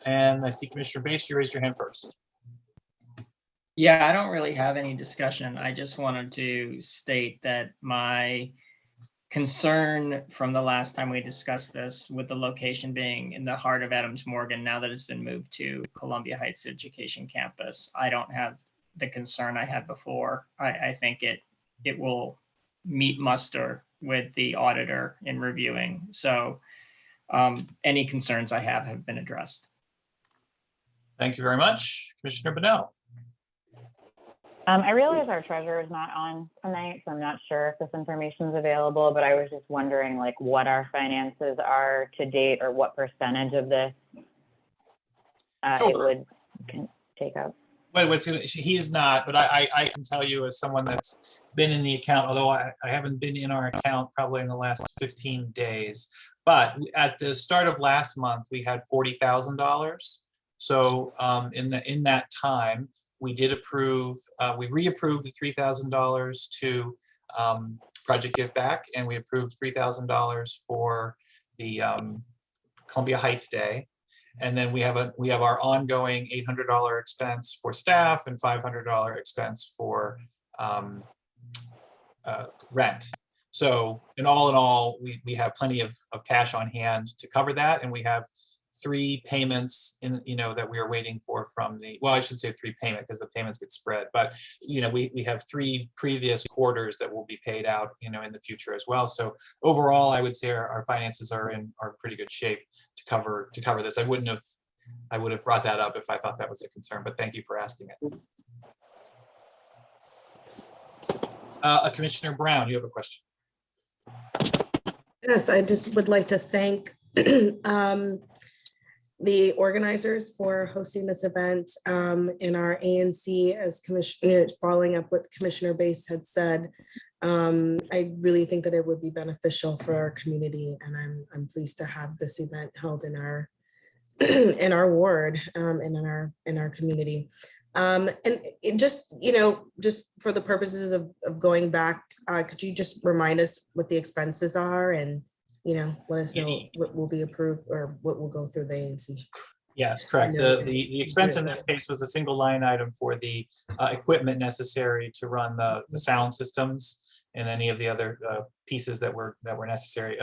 And I see Commissioner Bass, you raised your hand first. Yeah, I don't really have any discussion. I just wanted to state that my concern from the last time we discussed this, with the location being in the heart of Adams Morgan, now that it's been moved to Columbia Heights Education Campus, I don't have the concern I had before. I think it will meet muster with the auditor in reviewing. So any concerns I have been addressed. Thank you very much. Commissioner Bonnell. I realize our treasurer is not on tonight, so I'm not sure if this information is available, but I was just wondering like what our finances are to date, or what percentage of this it would take up. Well, he is not, but I can tell you as someone that's been in the account, although I haven't been in our account probably in the last 15 days. But at the start of last month, we had $40,000. So in that time, we did approve, we reapproved the $3,000 to Project Give Back, and we approved $3,000 for the Columbia Heights Day. And then we have our ongoing $800 expense for staff and $500 expense for rent. So in all, we have plenty of cash on hand to cover that, and we have 3 payments that we are waiting for from the, well, I should say 3 payments because the payments get spread, but we have 3 previous quarters that will be paid out in the future as well. So overall, I would say our finances are in pretty good shape to cover this. I would have brought that up if I thought that was a concern, but thank you for asking it. Commissioner Brown, you have a question. Yes, I just would like to thank the organizers for hosting this event, in our ANC, as Commissioner, following up what Commissioner Bass had said. I really think that it would be beneficial for our community, and I'm pleased to have this event held in our in our ward, and in our community. And it just for the purposes of going back, could you just remind us what the expenses are, and let us know what will be approved or what will go through the ANC? Yes, correct. The expense in this case was a single line item for the equipment necessary to run the sound systems and any of the other pieces that were necessary.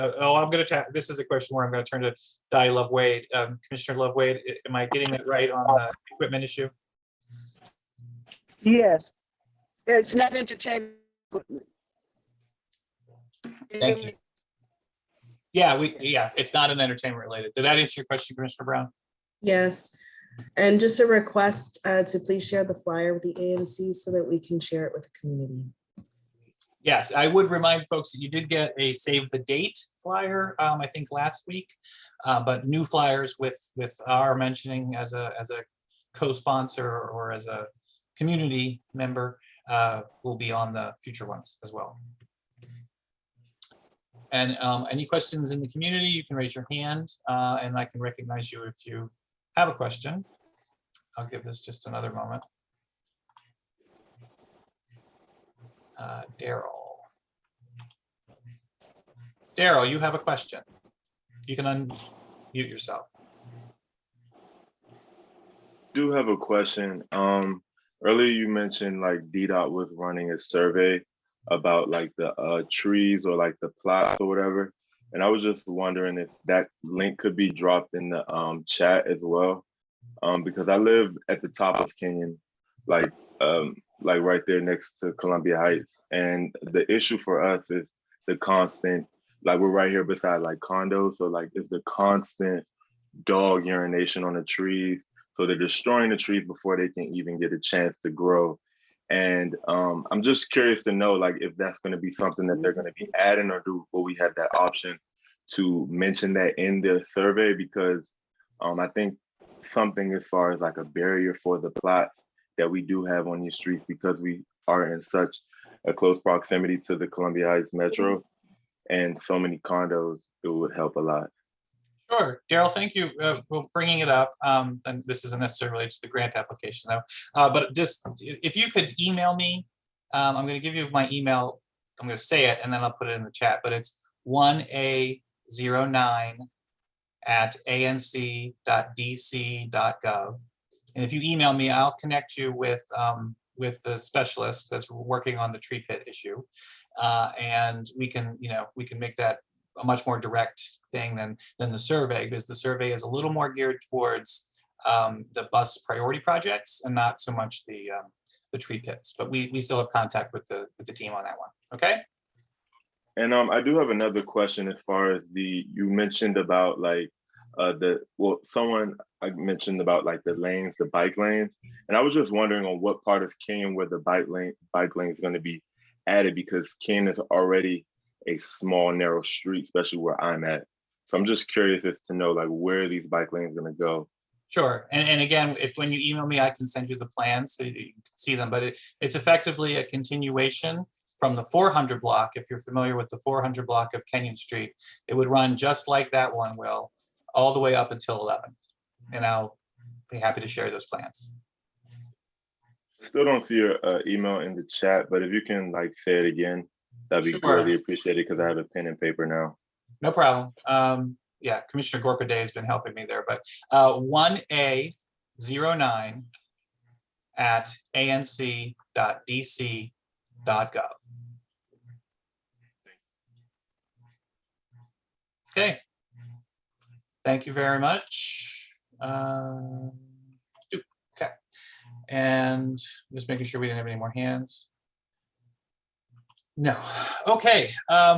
This is a question where I'm going to turn to Commissioner Love-Wade. Am I getting that right on the equipment issue? Yes, it's not entertainment equipment. Thank you. Yeah, it's not an entertainment related. Did that answer your question, Commissioner Brown? Yes. And just a request to please share the flyer with the ANC so that we can share it with the community. Yes, I would remind folks that you did get a save the date flyer, I think last week, but new flyers with our mentioning as a co-sponsor or as a community member will be on the future ones as well. And any questions in the community, you can raise your hand and I can recognize you if you have a question. I'll give this just another moment. Daryl, you have a question. You can unmute yourself. Do have a question. Earlier you mentioned like DDOT was running a survey about like the trees or like the plots or whatever. And I was just wondering if that link could be dropped in the chat as well. Because I live at the top of Kenyon, like right there next to Columbia Heights. And the issue for us is the constant, like we're right here beside like condos. So like it's the constant dog urination on the trees. So they're destroying the trees before they can even get a chance to grow. And I'm just curious to know like if that's going to be something that they're going to be adding, or will we have that option to mention that in the survey? Because I think something as far as like a barrier for the plots that we do have on these streets, because we are in such a close proximity to the Columbia Heights Metro and so many condos, it would help a lot. Sure, Daryl, thank you for bringing it up. And this isn't necessarily related to the grant application though, but just if you could email me, I'm going to give you my email. I'm going to say it and then I'll put it in the chat, but it's 1A09@anc.dc.gov. And if you email me, I'll connect you with the specialist that's working on the tree pit issue. And we can make that a much more direct thing than the survey, because the survey is a little more geared towards the bus priority projects and not so much the tree pits. But we still have contact with the team on that one. Okay. And I do have another question as far as you mentioned about like someone mentioned about like the lanes, the bike lanes, and I was just wondering on what part of Kenyon where the bike lane is going to be added, because Kenyon is already a small narrow street, especially where I'm at. So I'm just curious as to know like where these bike lanes are going to go. Sure, and again, when you email me, I can send you the plans so you can see them. But it's effectively a continuation from the 400 block. If you're familiar with the 400 block of Kenyon Street, it would run just like that one will, all the way up until 11th. And I'll be happy to share those plans. Still don't see your email in the chat, but if you can like say it again, that'd be greatly appreciated, because I have a pen and paper now. No problem. Yeah, Commissioner Gorkaday has been helping me there, but 1A09@anc.dc.gov. Okay. Thank you very much. Okay. And just making sure we didn't have any more hands. No. Okay.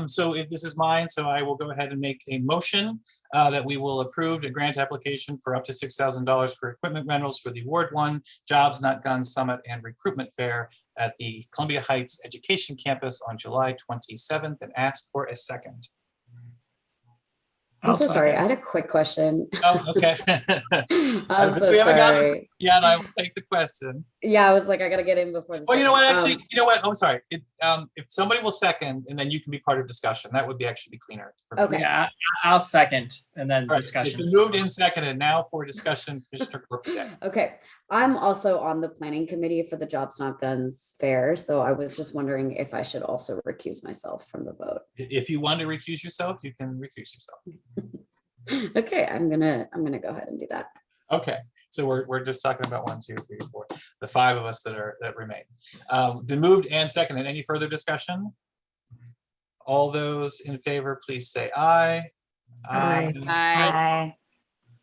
So if this is mine, so I will go ahead and make a motion that we will approve a grant application for up to $6,000 for equipment rentals for the Ward 1 Jobs Not Guns Summit and Recruitment Fair at the Columbia Heights Education Campus on July 27th, and ask for a second. I'm so sorry. I had a quick question. Oh, okay. I'm so sorry. Yeah, and I will take the question. Yeah, I was like, I gotta get in before the Well, you know what, actually, you know what? I'm sorry. If somebody will second, and then you can be part of discussion, that would be actually be cleaner. For me. Okay. Yeah, I'll second and then Right. discussion. It's been moved and seconded. Now for discussion, Mr. Gorkaday. Okay, I'm also on the planning committee for the Jobs Not Guns Fair, so I was just wondering if I should also recuse myself from the vote. If you want to recuse yourself, you can recuse yourself. Okay, I'm gonna go ahead and do that. Okay, so we're just talking about 1, 2, 3, 4, the 5 of us that remain. Been moved and seconded. Any further discussion? All those in favor, please say aye. Aye. Aye.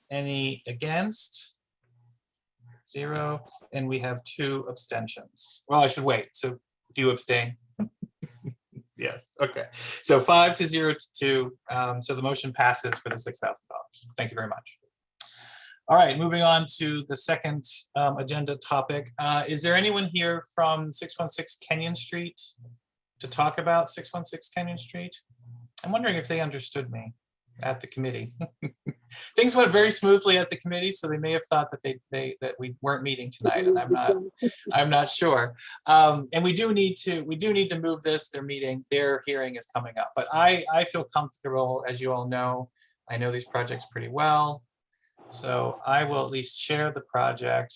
Any against? 0, and we have 2 abstentions. Well, I should wait. So do you abstain? Yes, okay. So 5 to 0 to 2. So the motion passes for the $6,000. Thank you very much. All right, moving on to the second agenda topic. Is there anyone here from 616 Kenyon Street to talk about 616 Kenyon Street? I'm wondering if they understood me at the committee. Things went very smoothly at the committee, so they may have thought that that we weren't meeting tonight, and I'm not sure. And we do need to move this. Their hearing is coming up, but I feel comfortable, as you all know. I know these projects pretty well, so I will at least share the project.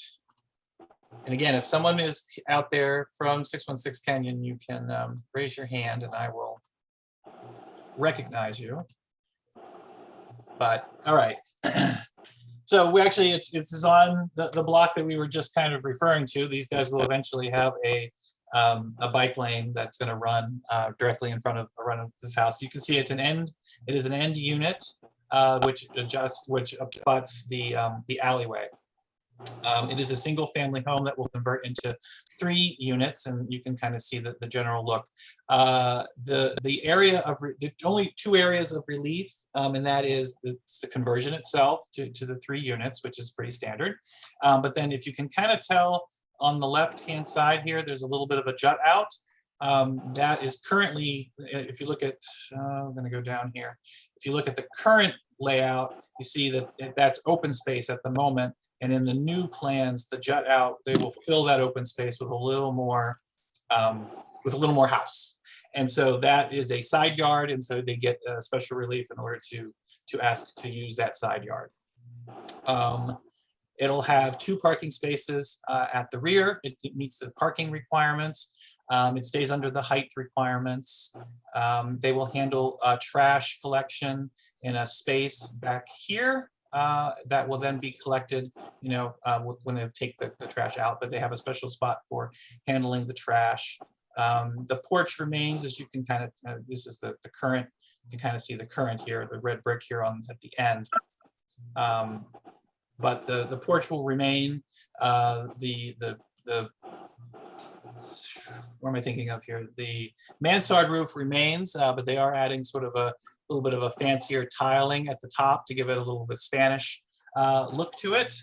And again, if someone is out there from 616 Kenyon, you can raise your hand, and I will recognize you. But all right. So we actually, it's on the block that we were just kind of referring to. These guys will eventually have a bike lane that's going to run directly in front of this house. You can see it is an end unit, which abuts the alleyway. It is a single family home that will convert into 3 units, and you can kind of see the general look. The area of only 2 areas of relief, and that is the conversion itself to the 3 units, which is pretty standard. But then if you can kind of tell on the left-hand side here, there's a little bit of a jut out. That is currently, if you look at, I'm going to go down here. If you look at the current layout, you see that that's open space at the moment. And in the new plans, the jut out, they will fill that open space with a little more house. And so that is a side yard, and so they get special relief in order to ask to use that side yard. It'll have 2 parking spaces at the rear. It meets the parking requirements. It stays under the height requirements. They will handle trash collection in a space back here. That will then be collected, when they take the trash out, but they have a special spot for handling the trash. The porch remains, as you can kind of, this is the current, you can kind of see the current here, the red brick here at the end. But the porch will remain. What am I thinking of here? The mansard roof remains, but they are adding sort of a little bit of a fancier tiling at the top to give it a little bit Spanish look to it.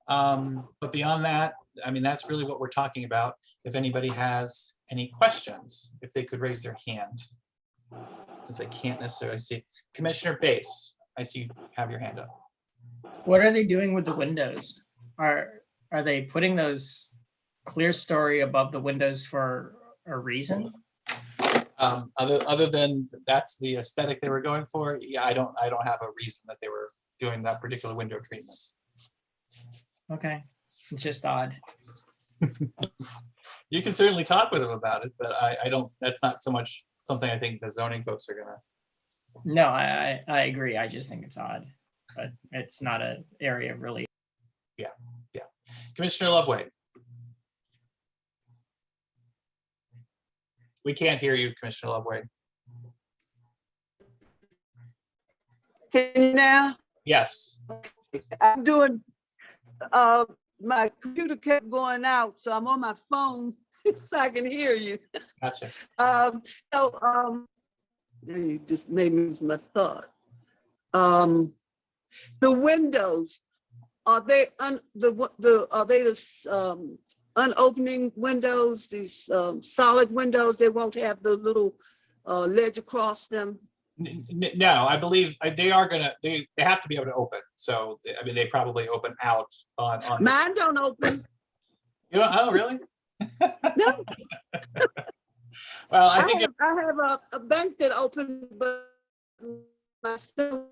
But beyond that, I mean, that's really what we're talking about. If anybody has any questions, if they could raise their hand, since I can't necessarily see. Commissioner Bass, I see you have your hand up. What are they doing with the windows? Are they putting those clear story above the windows for a reason? Other than that's the aesthetic they were going for, yeah, I don't have a reason that they were doing that particular window treatment. Okay, it's just odd. You can certainly talk with them about it, but I don't. That's not so much something I think the zoning folks are gonna. No, I agree. I just think it's odd, but it's not an area of relief. Yeah. Commissioner Loveway. We can't hear you, Commissioner Loveway. Can you now? Yes. I'm doing, my computer kept going out, so I'm on my phone so I can hear you. Gotcha. You just made me lose my thought. The windows, are they unopening windows, these solid windows? They won't have the little ledge across them? No, I believe they are gonna. They have to be able to open. So I mean, they probably open out on. Mine don't open. You don't? Oh, really? No. Well, I have a bank that opened, but my son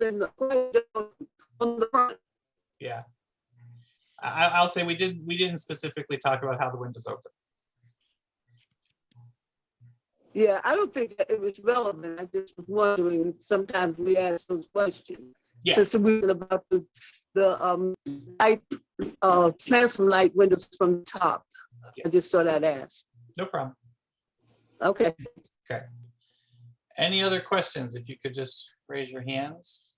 on the front. Yeah. I'll say we didn't specifically talk about how the windows open. Yeah, I don't think that it was relevant. I just was wondering, sometimes we ask those questions. Yeah. Since we were about the light, plant some light windows from the top. Yeah. I just thought I'd ask. No problem. Okay. Okay. Any other questions? If you could just raise your hands.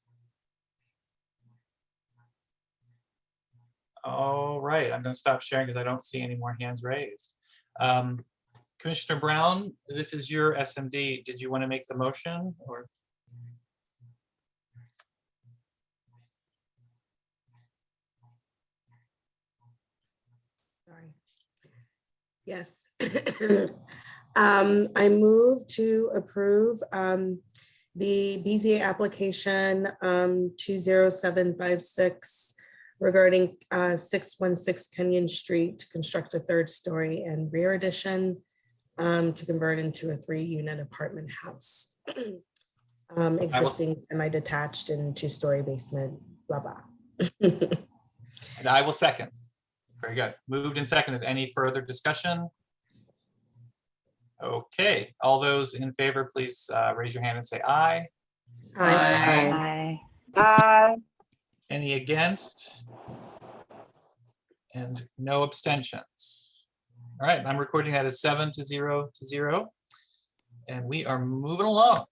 All right, I'm going to stop sharing because I don't see any more hands raised. Commissioner Brown, this is your SMD. Did you want to make the motion or? Sorry. Yes. I move to approve the BZA application 20756 regarding 616 Kenyon Street to construct a third story and rear addition to convert into a 3-unit apartment house. Existing semi-detached and 2-story basement, blah, blah. And I will second. Very good. Moved and seconded. Any further discussion? Okay, all those in favor, please raise your hand and say aye. Aye. Aye. Any against? And no abstentions. All right, I'm recording that as 7-0. And we are moving along.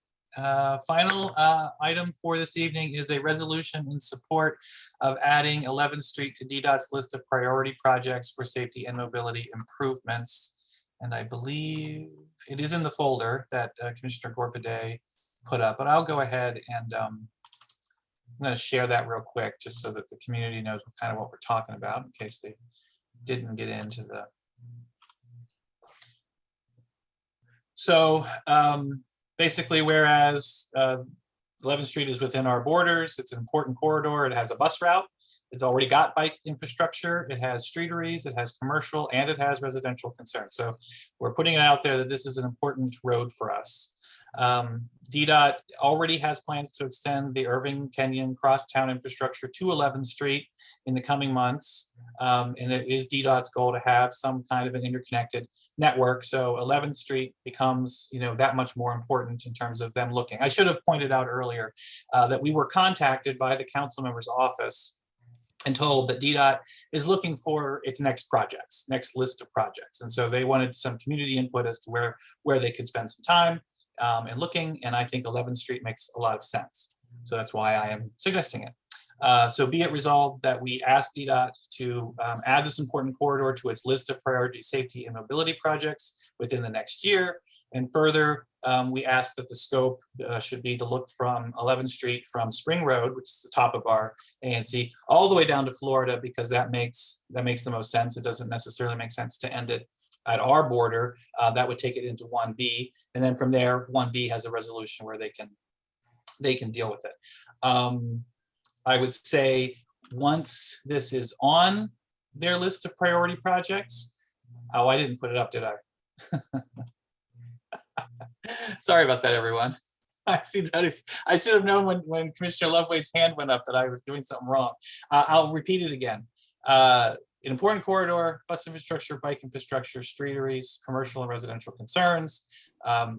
Final item for this evening is a resolution in support of adding 11th Street to DDOT's list of priority projects for safety and mobility improvements. And I believe it is in the folder that Commissioner Gorpaday put up, but I'll go ahead and I'm going to share that real quick just so that the community knows kind of what we're talking about in case they didn't get into the. So basically, whereas 11th Street is within our borders, it's an important corridor, it has a bus route, it's already got bike infrastructure, it has streeteries, it has commercial, and it has residential concerns. So we're putting it out there that this is an important road for us. DDOT already has plans to extend the Irving Kenyon crosstown infrastructure to 11th Street in the coming months. And it is DDOT's goal to have some kind of an interconnected network. So 11th Street becomes, that much more important in terms of them looking. I should have pointed out earlier that we were contacted by the council member's office and told that DDOT is looking for its next projects, next list of projects. And so they wanted some community input as to where they could spend some time and looking, and I think 11th Street makes a lot of sense. So that's why I am suggesting it. So be it resolved that we ask DDOT to add this important corridor to its list of priority safety and mobility projects within the next year. And further, we ask that the scope should be to look from 11th Street from Spring Road, which is the top of our ANC, all the way down to Florida, because that makes the most sense. It doesn't necessarily make sense to end it at our border. That would take it into 1B. And then from there, 1B has a resolution where they can deal with it. I would say once this is on their list of priority projects, oh, I didn't put it up, did I? Sorry about that, everyone. I see that I should have known when Commissioner Lovewaite's hand went up that I was doing something wrong. I'll repeat it again. An important corridor, bus infrastructure, bike infrastructure, streeteries, commercial and residential concerns.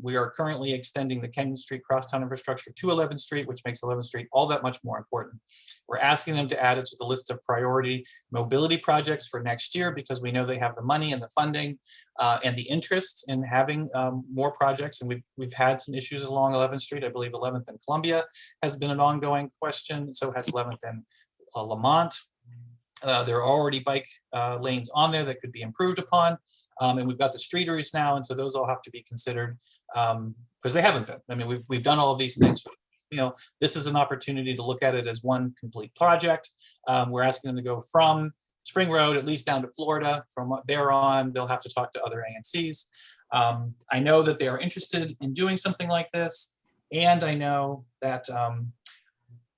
We are currently extending the Kenyon Street crosstown infrastructure to 11th Street, which makes 11th Street all that much more important. We're asking them to add it to the list of priority mobility projects for next year because we know they have the money and the funding and the interest in having more projects. And we've had some issues along 11th Street. I believe 11th and Columbia has been an ongoing question. So has 11th and Lamont. There are already bike lanes on there that could be improved upon. And we've got the streeteries now, and so those all have to be considered because they haven't been. I mean, we've done all of these things. This is an opportunity to look at it as one complete project. We're asking them to go from Spring Road, at least down to Florida. From there on, they'll have to talk to other ANCs. I know that they are interested in doing something like this, and I know that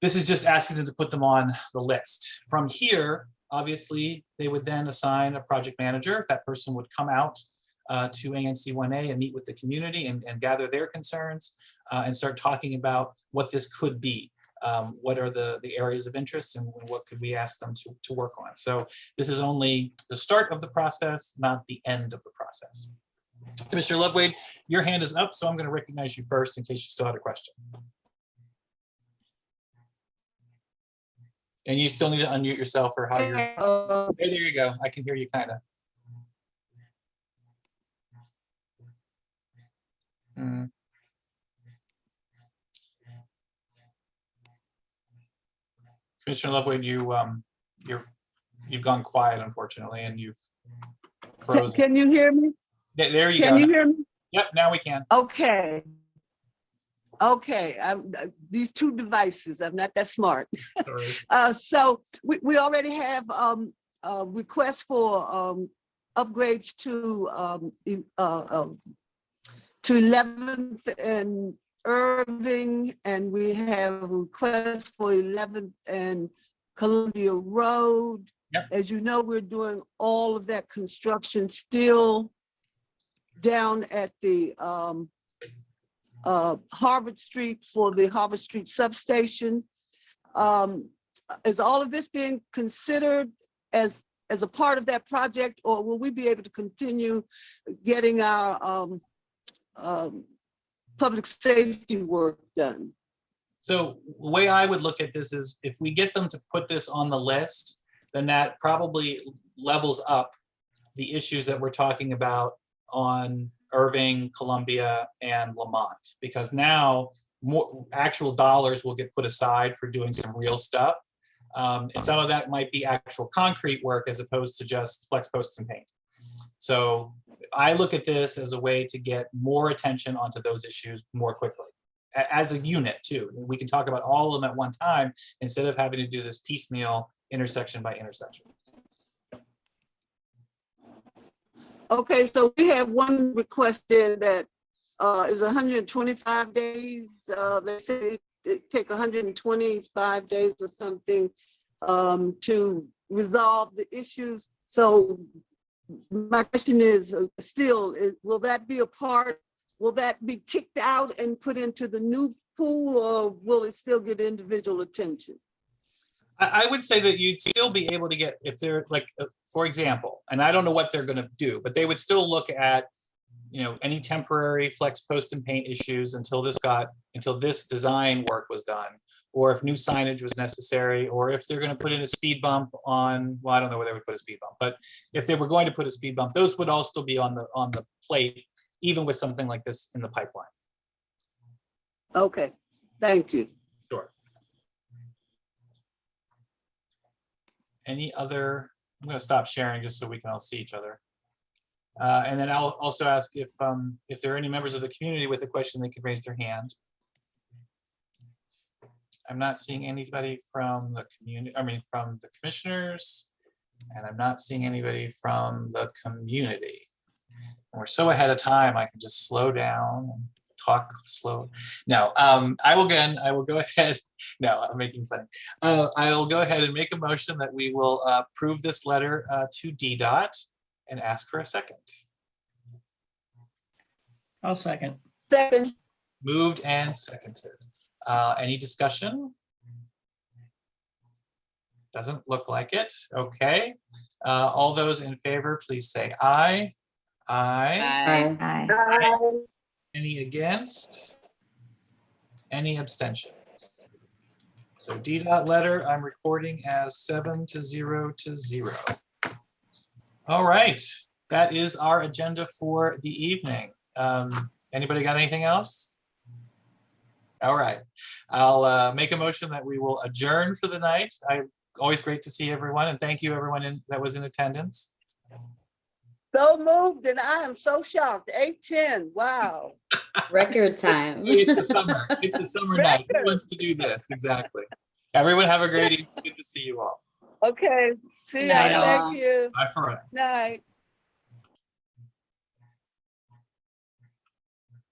this is just asking them to put them on the list. From here, obviously, they would then assign a project manager. That person would come out to ANC 1A and meet with the community and gather their concerns and start talking about what this could be. What are the areas of interest and what could we ask them to work on? So this is only the start of the process, not the end of the process. Commissioner Lovewaite, your hand is up, so I'm going to recognize you first in case you still had a question. And you still need to unmute yourself or how you're. Hey, there you go. I can hear you kind of. Commissioner Lovewood, you've gone quiet, unfortunately, and you've frozen. Can you hear me? There you go. Can you hear me? Yep, now we can. Okay. Okay, these two devices, I'm not that smart. Sorry. So we already have requests for upgrades to 11th and Irving, and we have requests for 11th and Columbia Road. Yep. As you know, we're doing all of that construction still down at the Harvard Street for the Harvard Street substation. Is all of this being considered as a part of that project, or will we be able to continue getting our public safety work done? So the way I would look at this is if we get them to put this on the list, then that probably levels up the issues that we're talking about on Irving, Columbia, and Lamont, because now more actual dollars will get put aside for doing some real stuff. And some of that might be actual concrete work as opposed to just flex posts and paint. So I look at this as a way to get more attention onto those issues more quickly. As a unit too. We can talk about all of them at one time instead of having to do this piecemeal intersection by intersection. Okay, so we have one request there that is 125 days. Let's say it take 125 days or something to resolve the issues. So my question is will that be a part? Will that be kicked out and put into the new pool, or will it still get individual attention? I would say that you'd still be able to get, if they're like, for example, and I don't know what they're going to do, but they would still look at, any temporary flex post and paint issues until this design work was done, or if new signage was necessary, or if they're going to put in a speed bump on, well, I don't know where they would put a speed bump, but if they were going to put a speed bump, those would all still be on the plate, even with something like this in the pipeline. Okay, thank you. Sure. Any other, I'm going to stop sharing just so we can all see each other. And then I'll also ask if there are any members of the community with a question, they could raise their hand. I'm not seeing anybody from the community, from the commissioners, and I'm not seeing anybody from the community. And we're so ahead of time, I can just slow down and talk slow. No, I will go ahead. No, I'm making fun. I will go ahead and make a motion that we will approve this letter to DDOT and ask for a second. I'll second. Second. Moved and seconded. Any discussion? Doesn't look like it. Okay. All those in favor, please say aye. Aye. Aye. Aye. Any against? Any abstentions? So DDOT letter, I'm recording as 7-0. All right, that is our agenda for the evening. Anybody got anything else? All right, I'll make a motion that we will adjourn for the night. Always great to see everyone, and thank you everyone that was in attendance. So moved, and I am so shocked. 8:10. Wow. Record time. It's a summer. It's a summer night. Who wants to do this? Exactly. Everyone have a great evening. Good to see you all. Okay. See Good ya. night, all. Thank you. Bye for now. Night.